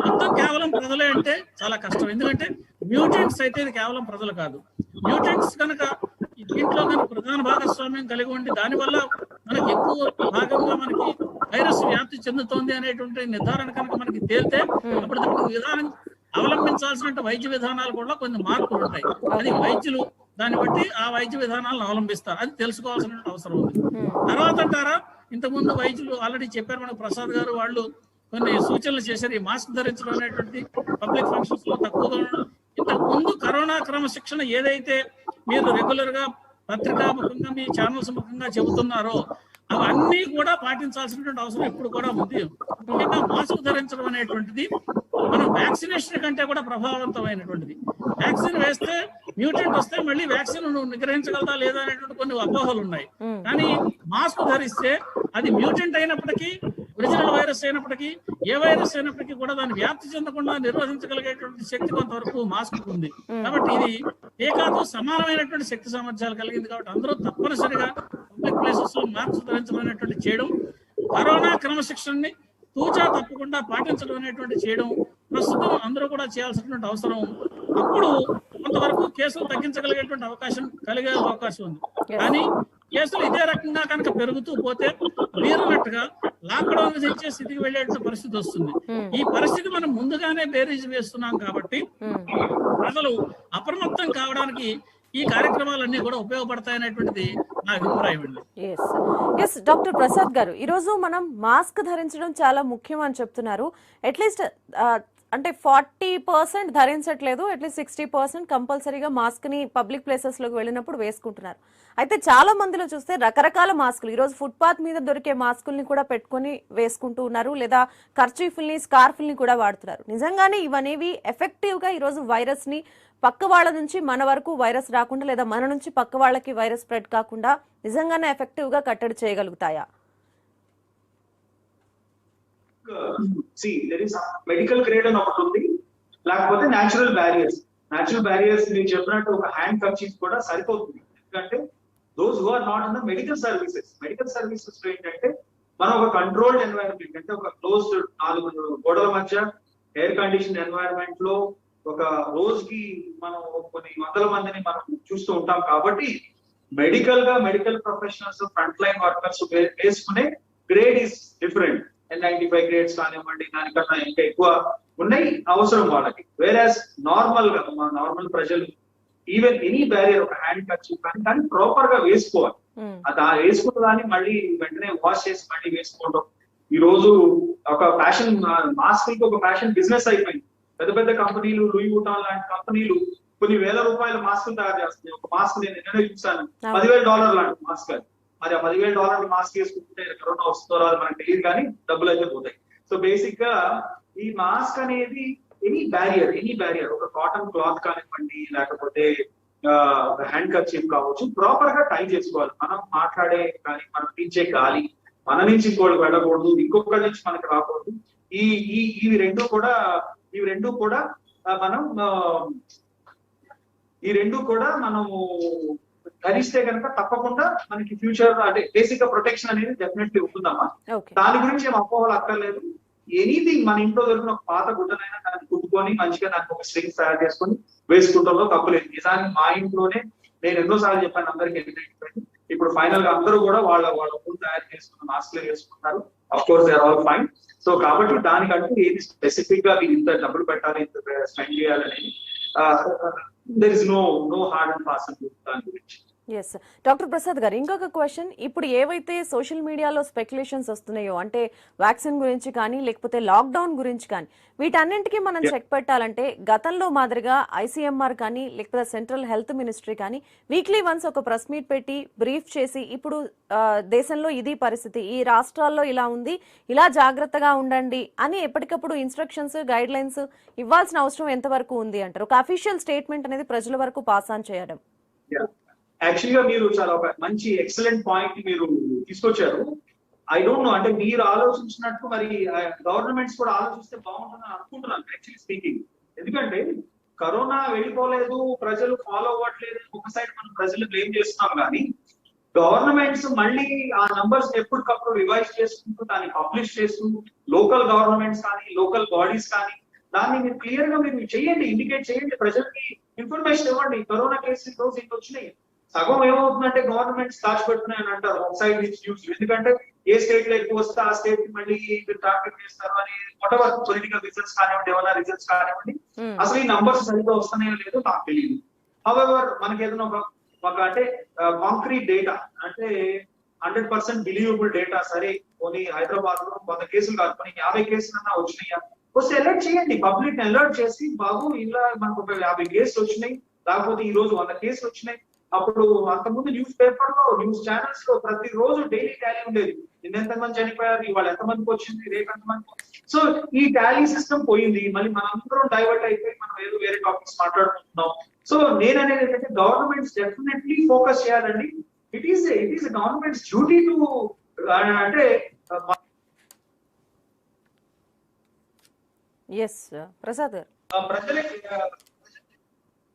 మొత్తం కేవలం ప్రజలే అంటే చాలా కష్టం. ఎందుకంటే మ్యూటెంట్స్ అయితే ఇది కేవలం ప్రజలు కాదు, మ్యూటెంట్స్ కనుక దీంట్లో కనుక ప్రధాన భాగస్వామ్యం కలిగి ఉండి దానివల్ల మనకి ఎక్కువ భాగంగా మనకి వైరస్ వ్యాప్తి చెందుతోంది అనేటువంటి నిర్ధారణ కనుక మనకి తేలితే అప్పుడు దానికి విధానం అవలంబించాల్సిన వైద్య విధానాలు కూడా కొన్ని మార్పులు ఉంటాయి. అది వైద్యులు దాన్ని బట్టి ఆ వైద్య విధానాలను అవలంబిస్తారు, అది తెలుసుకోవాల్సిన అవసరం ఉంది. తర్వాత అంటారా, ఇంతకుముందు వైద్యులు ఆల్రెడీ చెప్పారు మనకు, ప్రసాద్ గారు వాళ్ళు కొన్ని సూచనలు చేశారు. ఈ మాస్క్ ధరించడం అనేటువంటి పబ్లిక్ ఫంక్షన్స్ లో తక్కువగా ఉండడం. ఇంతకు ముందు కరోనా క్రమశిక్షణ ఏదైతే మీరు రెగ్యులర్ గా పత్రికాముఖంగా మీ ఛానల్స్ ముఖంగా చెబుతున్నారో అవన్నీ కూడా పాటించాల్సినటువంటి అవసరం ఇప్పుడు కూడా ఉంది. ముఖ్యంగా మాస్క్ ధరించడం అనేటువంటిది మనం వ్యాక్సినేషన్ కంటే కూడా ప్రభావవంతమైనటువంటిది. వ్యాక్సిన్ వేస్తే మ్యూటెంట్ వస్తే మళ్ళీ వ్యాక్సిన్ నిగ్రహించగలదా లేదా అనేటువంటి కొన్ని అపోహలు ఉన్నాయి. కానీ మాస్క్ ధరిస్తే అది మ్యూటెంట్ అయినప్పటికీ, ఒరిజినల్ వైరస్ అయినప్పటికీ, ఏ వైరస్ అయినప్పటికీ కూడా దాన్ని వ్యాప్తి చెందకుండా నిర్వహించగలిగేటువంటి శక్తి కొంతవరకు మాస్క్ ఉంది. కాబట్టి ఇది టీకాతో సమానమైనటువంటి శక్తి సామర్థ్యాలు కలిగింది. కాబట్టి అందరూ తప్పనిసరిగా పబ్లిక్ ప్లేసెస్ లో మాస్క్ ధరించడం అనేటువంటి చేయడం, కరోనా క్రమశిక్షణని తూచా తప్పకుండా పాటించడం అనేటువంటి చేయడం ప్రస్తుతం అందరూ కూడా చేయాల్సినటువంటి అవసరం. అప్పుడు కొంతవరకు కేసులు తగ్గించగలిగేటువంటి అవకాశం ఉంది. కానీ కేసులు ఇదే రకంగా కనుక పెరుగుతూ పోతే మీరున్నట్టుగా లాక్డౌన్ విధించే స్థితికి వెళ్ళేటువంటి పరిస్థితి వస్తుంది. ఈ పరిస్థితి మనం ముందుగానే బేరీజ్ వేస్తున్నాం కాబట్టి ప్రజలు అప్రమత్తం కావడానికి ఈ కార్యక్రమాలన్నీ కూడా ఉపయోగపడతాయనేటువంటిది నా అభిప్రాయం అండి. ఎస్ డాక్టర్ ప్రసాద్ గారు, ఈరోజు మనం మాస్క్ ధరించడం చాలా ముఖ్యం అని చెప్తున్నారు. అట్లీస్ట్ అంటే 40% ధరించట్లేదు, అట్లీస్ట్ 60% కంపల్సరీగా మాస్క్ ని పబ్లిక్ ప్లేసెస్ లోకి వెళ్ళినప్పుడు వేసుకుంటున్నారు. అయితే చాలా మందిలో చూస్తే రకరకాల మాస్కులు, ఈరోజు ఫుట్పాత్ మీద దొరికే మాస్కుల్ని కూడా పెట్టుకుని వేసుకుంటూ ఉన్నారు, లేదా కర్చీఫ్ల్ని, స్కార్ఫ్ల్ని కూడా వాడుతున్నారు. నిజంగానే ఇవనేవి ఎఫెక్టివ్ గా ఈరోజు వైరస్ ని పక్క వాళ్ళ నుంచి మన వరకు వైరస్ రాకుండా, లేదా మన నుంచి పక్క వాళ్ళకి వైరస్ స్ప్రెడ్ కాకుండా నిజంగానే ఎఫెక్టివ్ గా కట్టడి చేయగలుగుతాయా? మెడికల్ గ్రేడ్ అని ఒకటి ఉంది, లేకపోతే న్యాచురల్ బ్యారియర్స్ మీరు చెప్పినట్టు ఒక హ్యాండ్ కర్చీఫ్ కూడా సరిపోతుంది. ఎందుకంటే those who are not in the medical services లో ఏంటంటే మనం ఒక కంట్రోల్డ్ ఎన్వైరన్మెంట్, అంటే ఒక క్లోజ్డ్ 4 గోడల మధ్య ఎయిర్ కండిషన్ ఎన్వైరన్మెంట్ లో ఒక రోజుకి మనం కొన్ని వందల మందిని మనం చూస్తూ ఉంటాం. కాబట్టి medical professionals, front line workers వేసుకునే grade is different. N95 grades కానివ్వండి, దానికన్నా ఇంకా ఎక్కువ ఉన్నాయి అవసరం వాళ్ళకి. వేరాస్ నార్మల్ ప్రజలు ఈవెన్ ఎనీ బ్యారియర్, ఒక హ్యాండ్ కర్చీఫ్ కానీ ప్రాపర్ గా వేసుకోవాలి. అది వేసుకున్న దాన్ని మళ్ళీ వెంటనే వాష్ చేసి మళ్ళీ వేసుకోవడం. ఈ రోజు ఒక ఫ్యాషన్ మాస్క్ ఒక ఫ్యాషన్ బిజినెస్ అయిపోయింది. పెద్ద పెద్ద కంపెనీలు, లూయి వుటాన్ లాంటి కంపెనీలు కొన్ని వేల రూపాయల మాస్కులు తయారు చేస్తున్నాయి. ఒక మాస్క్ నేను నిన్ననే చూసాను, $10,000 లాంటి మాస్క్. మరి ఆ $10,000 మాస్క్ వేసుకుంటే కరోనా వస్తుందో రాదు మనకు తెలియదు, కానీ డబ్బులు అయితే పోతాయి. సో బేసిక్ గా ఈ మాస్క్ అనేది ఎనీ బ్యారియర్, ఒక కాటన్ క్లాత్ కానివ్వండి, లేకపోతే హ్యాండ్ కర్చీఫ్ కావచ్చు, ప్రాపర్ గా టై చేసుకోవాలి. మనం మాట్లాడే కానీ మనం పీల్చే గాలి మన నుంచి ఇంకోటి వెళ్ళకూడదు, ఇంకొకరి నుంచి మనకి రాకూడదు. ఇవి రెండు కూడా మనము ధరిస్తే కనుక తప్పకుండా మనకి ఫ్యూచర్ అంటే బేసిక్ గా ప్రొటెక్షన్ అనేది డెఫినెట్లీ ఉంటుందమ్మా. దాని గురించి ఏం అపోహలు అక్కర్లేదు. ఎనీథింగ్ మన ఇంట్లో దొరికిన ఒక పాత గుడ్డనైనా దాన్ని కుట్టుకొని మంచిగా దానికి ఒక స్ట్రింగ్స్ తయారు చేసుకొని వేసుకుంటాలో తప్పలేదు. నిజానికి మా ఇంట్లోనే నేను ఎన్నోసార్లు చెప్పాను అందరికి, ఇప్పుడు ఫైనల్ గా అందరూ కూడా వాళ్ళ ఫుడ్ తయారు చేసుకున్న మాస్క్లే వేసుకుంటారు. Of course they are all fine. So కాబట్టి దానికంటూ ఏది స్పెసిఫిక్ గా మీరు ఇంత డబ్బులు పెట్టాలి, ఇంత స్పెండ్ చేయాలని there is no hard and fast దాని గురించి. ఎస్ డాక్టర్ ప్రసాద్ గారు, ఇంకొక క్వశ్చన్. ఇప్పుడు ఏవైతే సోషల్ మీడియాలో స్పెక్యులేషన్స్ వస్తున్నాయో, అంటే వ్యాక్సిన్ గురించి కానీ లేకపోతే లాక్డౌన్ గురించి కానీ, వీటన్నింటికీ మనం చెక్ పెట్టాలంటే గతంలో మాదిరిగా ICMR కానీ లేకపోతే సెంట్రల్ హెల్త్ మినిస్ట్రీ కానీ వీక్లీ వన్స్ ఒక ప్రెస్ మీట్ పెట్టి బ్రీఫ్ చేసి, ఇప్పుడు దేశంలో ఇది పరిస్థితి, ఈ రాష్ట్రాల్లో ఇలా ఉంది, ఇలా జాగ్రత్తగా ఉండండి అని ఎప్పటికప్పుడు ఇన్స్ట్రక్షన్స్, గైడ్ లైన్స్ ఇవ్వాల్సిన అవసరం ఎంతవరకు ఉంది అంటారు? ఒక అఫీషియల్ స్టేట్మెంట్ అనేది ప్రజల వరకు పాస్ ఆన్ చేయడం. యాక్చువల్ గా మీరు చాలా ఒక మంచి ఎక్సలెంట్ పాయింట్ మీరు తీసుకొచ్చారు. ఐ డోంట్ నో, అంటే మీరు ఆలోచించినట్టు మరి గవర్నమెంట్స్ కూడా ఆలోచిస్తే బాగుంటుందని అనుకుంటున్నాను యాక్చువల్లీ స్పీకింగ్. ఎందుకంటే కరోనా వెళ్ళిపోలేదు, ప్రజలు ఫాలో అవ్వట్లేదు, ఒక సైడ్ మనం ప్రజలు బ్లేమ్ చేస్తున్నాం, కానీ గవర్నమెంట్స్ మళ్ళీ ఆ నంబర్స్ ఎప్పటికప్పుడు రివైజ్ చేసుకుంటూ దాన్ని పబ్లిష్ చేస్తూ, లోకల్ గవర్నమెంట్స్ కానీ లోకల్ బాడీస్ కానీ దాన్ని మీరు క్లియర్ గా మీరు చేయండి, ఇండికేట్ చేయండి, ప్రజలకి ఇన్ఫర్మేషన్ ఇవ్వండి. కరోనా కేసులు రోజు ఇంత వచ్చినాయి, సగం ఏమవుతుందంటే గవర్నమెంట్స్ దాచిపెడుతున్నాయని అంటారు ఒక సైడ్ నుంచి న్యూస్. ఎందుకంటే ఏ స్టేట్ లో ఎక్కువ వస్తే ఆ స్టేట్ కి మళ్ళీ టార్గెట్ చేస్తారు అని వాటెవర్ పొలిటికల్ రిజల్ట్స్ కానివ్వండి, ఏమైనా రిజల్ట్స్ కానివ్వండి, అసలు ఈ నంబర్స్ సరిగ్గా వస్తున్నాయో లేదో నాకు తెలియదు. హౌవెవర్ మనకి ఏదైనా ఒక అంటే కాంక్రీట్ డేటా, అంటే 100% బిలీవబుల్ డేటా, సరే కొన్ని హైదరాబాద్ లో 100 కేసులు కాదు, కొన్ని 50 కేసులన్నా వచ్చినాయా, వస్తే అలర్ట్ చేయండి, పబ్లిక్ అలర్ట్ చేసి, బాబు ఇలా మనకు ఒక 50 కేసులు వచ్చినాయి, లేకపోతే ఈ రోజు 100 కేసులు వచ్చినాయి. అప్పుడు అంతకుముందు న్యూస్ పేపర్ లో, న్యూస్ ఛానల్స్ లో ప్రతి రోజు డైలీ టాలీ ఉండేది, నిన్న ఎంతమంది చనిపోయారు, ఇవాళ ఎంతమందికి వచ్చింది, రేపు ఎంతమంది. సో ఈ టాలీ సిస్టమ్ పోయింది, మళ్ళీ మనందరం డైవర్ట్ అయిపోయి మనం ఏదో వేరే టాపిక్స్ మాట్లాడుకుంటున్నాం. సో నేను అనేది ఏంటంటే గవర్నమెంట్స్ డెఫినెట్లీ ఫోకస్ చేయాలండి. It is governments duty to, అంటే ఎస్ ప్రసాద్ గారు, ప్రజలకి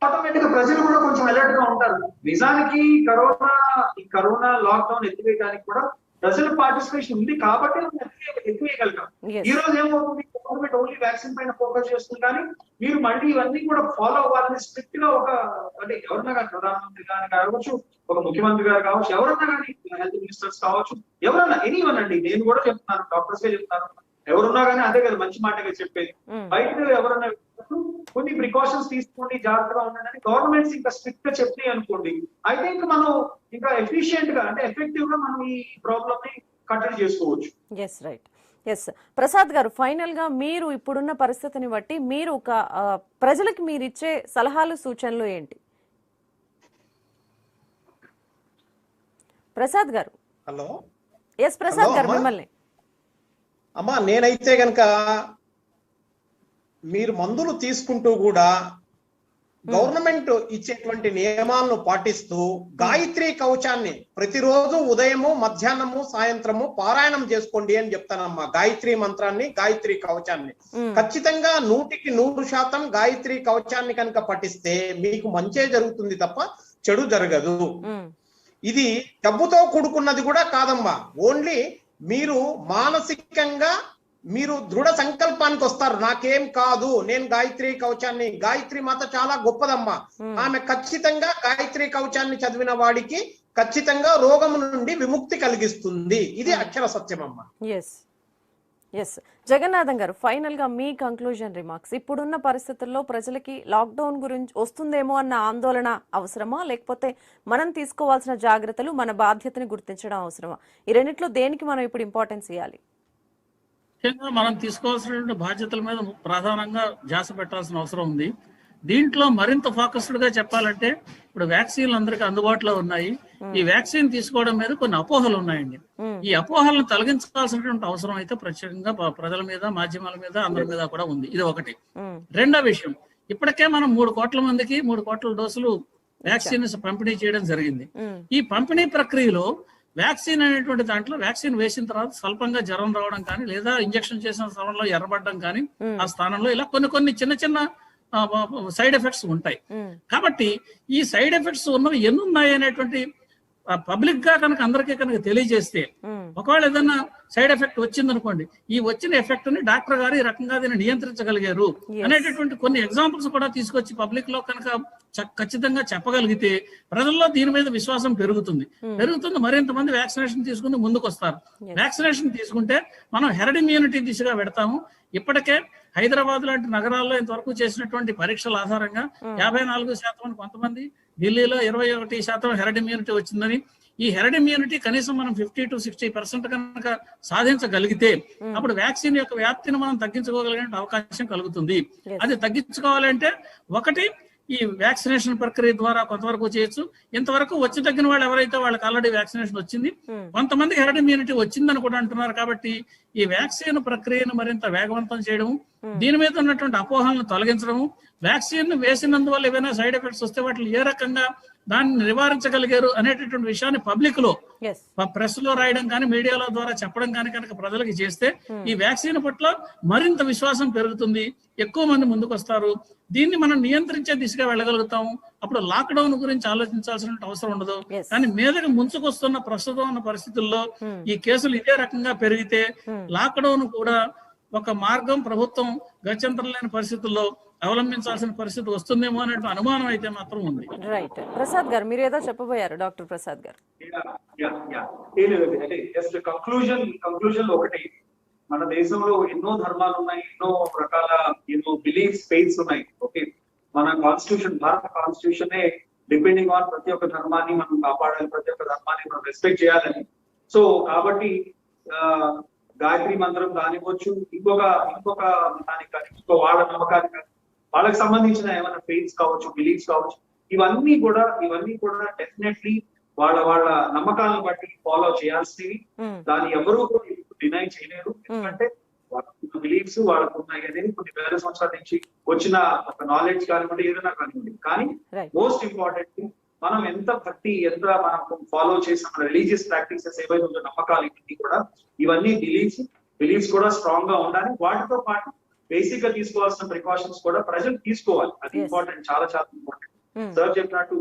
ఆటోమేటిక్ గా ప్రజలు కూడా కొంచెం అలర్ట్ గా ఉంటారు. నిజానికి కరోనా లాక్డౌన్ ఎత్తివేయడానికి కూడా ప్రజల పార్టిసిపేషన్ ఉంది కాబట్టి మనం ఎత్తివేయగలిగాం. ఈ రోజు ఏమవుతుంది, గవర్నమెంట్ ఓన్లీ వ్యాక్సిన్ పైన ఫోకస్ చేస్తుంది, కానీ మీరు మళ్ళీ ఇవన్నీ కూడా ఫాలో అవ్వాలని స్ట్రిక్ట్ గా ఒక, అంటే ఎవరన్నా కానీ ప్రధానమంత్రి గారు కావచ్చు, ఒక ముఖ్యమంత్రి గారు కావచ్చు, ఎవరన్నా కానీ హెల్త్ మినిస్టర్స్ కావచ్చు, ఎవరన్నా ఎనీవన్ అండి, నేను కూడా చెప్తున్నాను, డాక్టర్స్ గా చెప్తున్నాను, ఎవరున్నా కానీ అదే కదా మంచి మాటగా చెప్పేది. బయట ఎవరన్నా కొన్ని ప్రికాషన్స్ తీసుకోండి, జాగ్రత్తగా ఉండండి, గవర్నమెంట్స్ ఇంకా స్ట్రిక్ట్ గా చెప్పి అనుకోండి, ఐ థింక్ మనం ఇంకా ఎఫిషియెంట్ గా, అంటే ఎఫెక్టివ్ గా మనం ఈ ప్రాబ్లమ్ ని కట్టడి చేసుకోవచ్చు. Yes right. ఎస్ ప్రసాద్ గారు, ఫైనల్ గా మీరు ఇప్పుడున్న పరిస్థితిని బట్టి మీరు ఒక ప్రజలకు మీరు ఇచ్చే సలహాలు, సూచనలు ఏంటి? ప్రసాద్ గారు. హలో. ఎస్ ప్రసాద్ గారు, మిమ్మల్ని. అమ్మా, నేనైతే గనక మీరు మందులు తీసుకుంటూ కూడా గవర్నమెంట్ ఇచ్చేటువంటి నియమాలను పాటిస్తూ గాయత్రి కవచాన్ని ప్రతిరోజు ఉదయము, మధ్యాహ్నము, సాయంత్రము పారాయణం చేసుకోండి అని చెప్తానమ్మా. గాయత్రి మంత్రాన్ని, గాయత్రి కవచాన్ని ఖచ్చితంగా 100% గాయత్రి కవచాన్ని కనుక పఠిస్తే మీకు మంచే జరుగుతుంది తప్ప చెడు జరగదు. ఇది డబ్బుతో కూడుకున్నది కూడా కాదమ్మా. ఓన్లీ మీరు మానసికంగా మీరు దృఢ సంకల్పానికి వస్తారు, నాకేం కాదు, నేను గాయత్రి కవచాన్ని, గాయత్రి మాత చాలా గొప్పదమ్మా, ఆమె ఖచ్చితంగా గాయత్రి కవచాన్ని చదివిన వాడికి ఖచ్చితంగా రోగం నుండి విముక్తి కలిగిస్తుంది. ఇది అక్షర సత్యం అమ్మా. ఎస్ ఎస్ జగన్నాథం గారు, ఫైనల్ గా మీ కంక్లూజన్ రిమార్క్స్. ఇప్పుడున్న పరిస్థితుల్లో ప్రజలకి లాక్డౌన్ గురించి వస్తుందేమో అన్న ఆందోళన అవసరమా, లేకపోతే మనం తీసుకోవాల్సిన జాగ్రత్తలు మన బాధ్యతని గుర్తించడం అవసరమా? ఈ రెండిట్లో దేనికి మనం ఇప్పుడు ఇంపార్టెన్స్ ఇవ్వాలి? ముఖ్యంగా మనం తీసుకోవాల్సినటువంటి బాధ్యతల మీద ప్రధానంగా ధ్యాస పెట్టాల్సిన అవసరం ఉంది. దీంట్లో మరింత ఫోకస్డ్ గా చెప్పాలంటే ఇప్పుడు వ్యాక్సిన్లు అందరికీ అందుబాటులో ఉన్నాయి. ఈ వ్యాక్సిన్ తీసుకోవడం మీద కొన్ని అపోహలు ఉన్నాయండి. ఈ అపోహలను తొలగించాల్సినటువంటి అవసరం అయితే ప్రత్యేకంగా ప్రజల మీద, మాధ్యమాల మీద, అందరి మీద కూడా ఉంది. ఇది ఒకటి. రెండో విషయం, ఇప్పటికే మనం 3 కోట్ల మందికి 3 కోట్ల డోసులు వ్యాక్సిన్ పంపిణీ చేయడం జరిగింది. ఈ పంపిణీ ప్రక్రియలో వ్యాక్సిన్ అనేటువంటి దాంట్లో వ్యాక్సిన్ వేసిన తర్వాత స్వల్పంగా జ్వరం రావడం కానీ, లేదా ఇంజక్షన్ చేసిన స్థానంలో ఎర్రబడడం కానీ, ఆ స్థానంలో ఇలా కొన్ని చిన్న సైడ్ ఎఫెక్ట్స్ ఉంటాయి. కాబట్టి ఈ సైడ్ ఎఫెక్ట్స్ ఉన్నవి ఎన్ని ఉన్నాయి అనేటువంటి పబ్లిక్ గా కనుక అందరికీ కనుక తెలియజేస్తే, ఒకవేళ ఏదైనా సైడ్ ఎఫెక్ట్ వచ్చిందనుకోండి, ఈ వచ్చిన ఎఫెక్ట్ ని డాక్టర్ గారు ఈ రకంగా దీన్ని నియంత్రించగలిగారు అనేటటువంటి కొన్ని ఎగ్జాంపుల్స్ కూడా తీసుకొచ్చి పబ్లిక్ లో కనుక ఖచ్చితంగా చెప్పగలిగితే ప్రజల్లో దీని మీద విశ్వాసం పెరుగుతుంది. మరింత మంది వ్యాక్సినేషన్ తీసుకుని ముందుకు వస్తారు. వ్యాక్సినేషన్ తీసుకుంటే మనం హెర్డ్ ఇమ్యూనిటీ దిశగా పెడతాము. ఇప్పటికే హైదరాబాద్ లాంటి నగరాల్లో ఇంతవరకు చేసినటువంటి పరీక్షల ఆధారంగా 54% కొంతమంది, ఢిల్లీలో 21% హెర్డ్ ఇమ్యూనిటీ వచ్చిందని, ఈ హెర్డ్ ఇమ్యూనిటీ కనీసం మనం 50 to 60% కనుక సాధించగలిగితే అప్పుడు వ్యాక్సిన్ యొక్క వ్యాప్తిని మనం తగ్గించుకోగలిగే అవకాశం కలుగుతుంది. అది తగ్గించుకోవాలంటే ఒకటి, ఈ వ్యాక్సినేషన్ ప్రక్రియ ద్వారా కొంతవరకు చేయొచ్చు. ఇంతవరకు వచ్చి తగ్గిన వాళ్ళు ఎవరైతే వాళ్ళకి ఆల్రెడీ వ్యాక్సినేషన్ వచ్చింది, కొంతమందికి హెర్డ్ ఇమ్యూనిటీ వచ్చిందని కూడా అంటున్నారు. కాబట్టి ఈ వ్యాక్సిన్ ప్రక్రియను మరింత వేగవంతం చేయడం, దీని మీద ఉన్నటువంటి అపోహలను తొలగించడము, వ్యాక్సిన్ వేసినందువల్ల ఏవైనా సైడ్ ఎఫెక్ట్స్ వస్తే వాటిని ఏ రకంగా దాన్ని నివారించగలిగారు అనేటటువంటి విషయాన్ని పబ్లిక్ లో, ప్రెస్ లో రాయడం కానీ, మీడియాలో ద్వారా చెప్పడం కానీ కనుక ప్రజలకి చేస్తే ఈ వ్యాక్సిన్ పట్ల మరింత విశ్వాసం పెరుగుతుంది. ఎక్కువ మంది ముందుకు వస్తారు. దీన్ని మనం నియంత్రించే దిశగా వెళ్ళగలుగుతాము. అప్పుడు లాక్డౌన్ గురించి ఆలోచించాల్సిన అవసరం ఉండదు. కానీ మీదకి ముంచుకొస్తున్న ప్రస్తుతం ఉన్న పరిస్థితుల్లో ఈ కేసులు ఇదే రకంగా పెరిగితే లాక్డౌన్ కూడా ఒక మార్గం ప్రభుత్వం గత్యంతరం లేని పరిస్థితుల్లో అవలంబించాల్సిన పరిస్థితి వస్తుందేమో అనే అనుమానం అయితే మాత్రం ఉంది. రైట్. ప్రసాద్ గారు, మీరు ఏదో చెప్పబోయారు. డాక్టర్ ప్రసాద్ గారు. జస్ట్ కంక్లూజన్ ఒకటి, మన దేశంలో ఎన్నో ధర్మాలు ఉన్నాయి, ఎన్నో రకాల బిలీఫ్ స్పేస్ ఉన్నాయి. ఓకే, మన కాన్స్టిట్యూషన్, భారత కాన్స్టిట్యూషన్ డిపెండింగ్ ఆన్ ప్రతి ఒక్క ధర్మాన్ని మనం కాపాడాలి, ప్రతి ఒక్క ధర్మాన్ని మనం రెస్పెక్ట్ చేయాలని. సో కాబట్టి గాయత్రి మంత్రం కానివ్వచ్చు, ఇంకొక మతానికి కానీ, ఇంకో వాళ్ళ నమ్మకానికి కానీ, వాళ్ళకి సంబంధించిన ఏమైనా ఫెయిత్స్ కావచ్చు, బిలీఫ్స్ కావచ్చు, ఇవన్నీ కూడా డెఫినెట్లీ వాళ్ళ నమ్మకాలను బట్టి ఫాలో చేయాల్సినవి. దాన్ని ఎవరూ డినై చేయలేరు. ఎందుకంటే వాళ్ళకున్న బిలీఫ్స్ వాళ్ళకు ఉన్నాయి అనేది కొన్ని వేల సంవత్సరాల నుంచి వచ్చిన ఒక నాలెడ్జ్ కానివ్వండి, ఏదైనా కానివ్వండి. కానీ మోస్ట్ ఇంపార్టెంట్, మనం ఎంత భక్తి, ఎంత మనం ఫాలో చేసిన మన రిలీజియస్ ప్రాక్టీసెస్ ఏవైతే ఉందో, నమ్మకాలు, ఇవన్నీ బిలీఫ్స్ కూడా స్ట్రాంగ్ గా ఉండాలి. వాటితో పాటు బేసిక్ గా తీసుకోవాల్సిన ప్రికాషన్స్ కూడా ప్రజలు తీసుకోవాలి. అది ఇంపార్టెంట్, చాలా ఇంపార్టెంట్. సార్ చెప్పినట్టు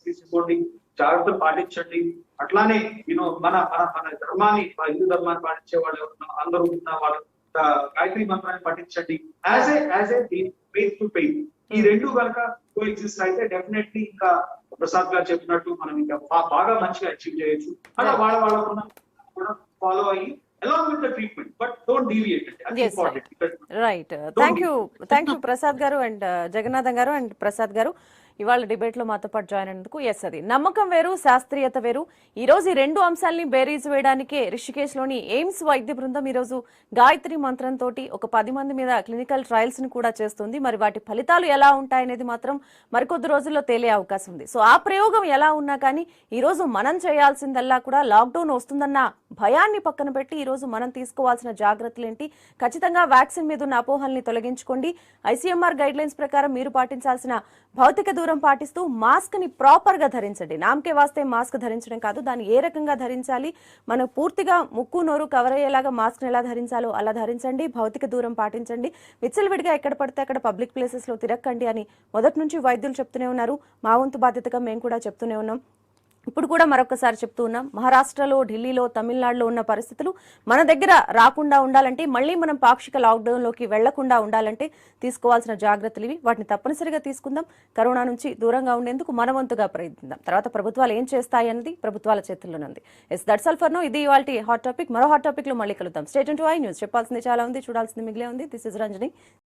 తీసుకోండి, జాగ్రత్తలు పాటించండి. అట్లానే మన ధర్మాన్ని, హిందూ ధర్మాన్ని పాటించే వాళ్ళు అందరూ ఉన్న వాళ్ళు గాయత్రి మంత్రాన్ని పాటించండి. As a faith to faith, ఈ రెండు కనుక కో ఎగ్జిస్ట్ అయితే డెఫినెట్లీ ఇంకా ప్రసాద్ గారు చెప్పినట్టు మనం ఇంకా బాగా మంచిగా అచీవ్ చేయొచ్చు. అలా వాళ్ళకున్న కూడా ఫాలో అయ్యి along with the treatment, but don't deviate. That's important. Right. Thank you Prasad గారు అండ్ జగన్నాథం గారు అండ్ ప్రసాద్ గారు ఇవాళ డిబేట్ లో మాతో పాటు జాయిన్ అయినందుకు. ఎస్, అది నమ్మకం వేరు, శాస్త్రీయత వేరు. ఈ రోజు ఈ రెండు అంశాలని బేరీజ్ వేయడానికే రిషికేశ్ లోని ఎయిమ్స్ వైద్య బృందం ఈ రోజు గాయత్రి మంత్రంతో ఒక 10 మంది మీద క్లినికల్ ట్రయల్స్ ని కూడా చేస్తుంది. మరి వాటి ఫలితాలు ఎలా ఉంటాయనేది మాత్రం మరికొద్ది రోజుల్లో తేలే అవకాశం ఉంది. సో ఆ ప్రయోగం ఎలా ఉన్నా కానీ ఈ రోజు మనం చేయాల్సిందల్లా కూడా లాక్డౌన్ వస్తుందన్న భయాన్ని పక్కన పెట్టి ఈ రోజు మనం తీసుకోవాల్సిన జాగ్రత్తలు ఏంటి, ఖచ్చితంగా వ్యాక్సిన్ మీద ఉన్న అపోహల్ని తొలగించుకోండి. ఐసీఎంఆర్ గైడ్ లైన్స్ ప్రకారం మీరు పాటించాల్సిన భౌతిక దూరం పాటిస్తూ మాస్క్ ని ప్రాపర్ గా ధరించండి. నామకే వాస్తే మాస్క్ ధరించడం కాదు, దాన్ని ఏ రకంగా ధరించాలి, మనం పూర్తిగా ముక్కు నోరు కవర్ అయ్యేలాగా మాస్క్ ని ఎలా ధరించాలో అలా ధరించండి. భౌతిక దూరం పాటించండి. విచ్చలవిడిగా ఎక్కడ పడితే అక్కడ పబ్లిక్ ప్లేసెస్ లో తిరగకండి అని మొదటి నుంచి వైద్యులు చెప్తూనే ఉన్నారు. మా వంతు బాధ్యతగా మేము కూడా చెప్తూనే ఉన్నాం. ఇప్పుడు కూడా మరొకసారి చెప్తూ ఉన్నాం, మహారాష్ట్రలో, ఢిల్లీలో, తమిళనాడులో ఉన్న పరిస్థితులు మన దగ్గర రాకుండా ఉండాలంటే, మళ్ళీ మనం పాక్షిక లాక్డౌన్లోకి వెళ్లకుండా ఉండాలంటే తీసుకోవాల్సిన జాగ్రత్తలు ఇవి. వాటిని తప్పనిసరిగా తీసుకుందాం. కరోనా నుంచి దూరంగా ఉండేందుకు మనవంతుగా ప్రయత్నిద్దాం. తర్వాత ప్రభుత్వాలు ఏం చేస్తాయి అన్నది ప్రభుత్వాల చేతుల్లోనే ఉంది. Yes, that's all for now. ఇది ఇవాల్టి హాట్ టాపిక్. మరో హాట్ టాపిక్ లో మళ్ళీ కలుద్దాం. Stay tuned to I news. చెప్పాల్సింది చాలా ఉంది, చూడాల్సింది మిగిలే ఉంది. This is Ranjani.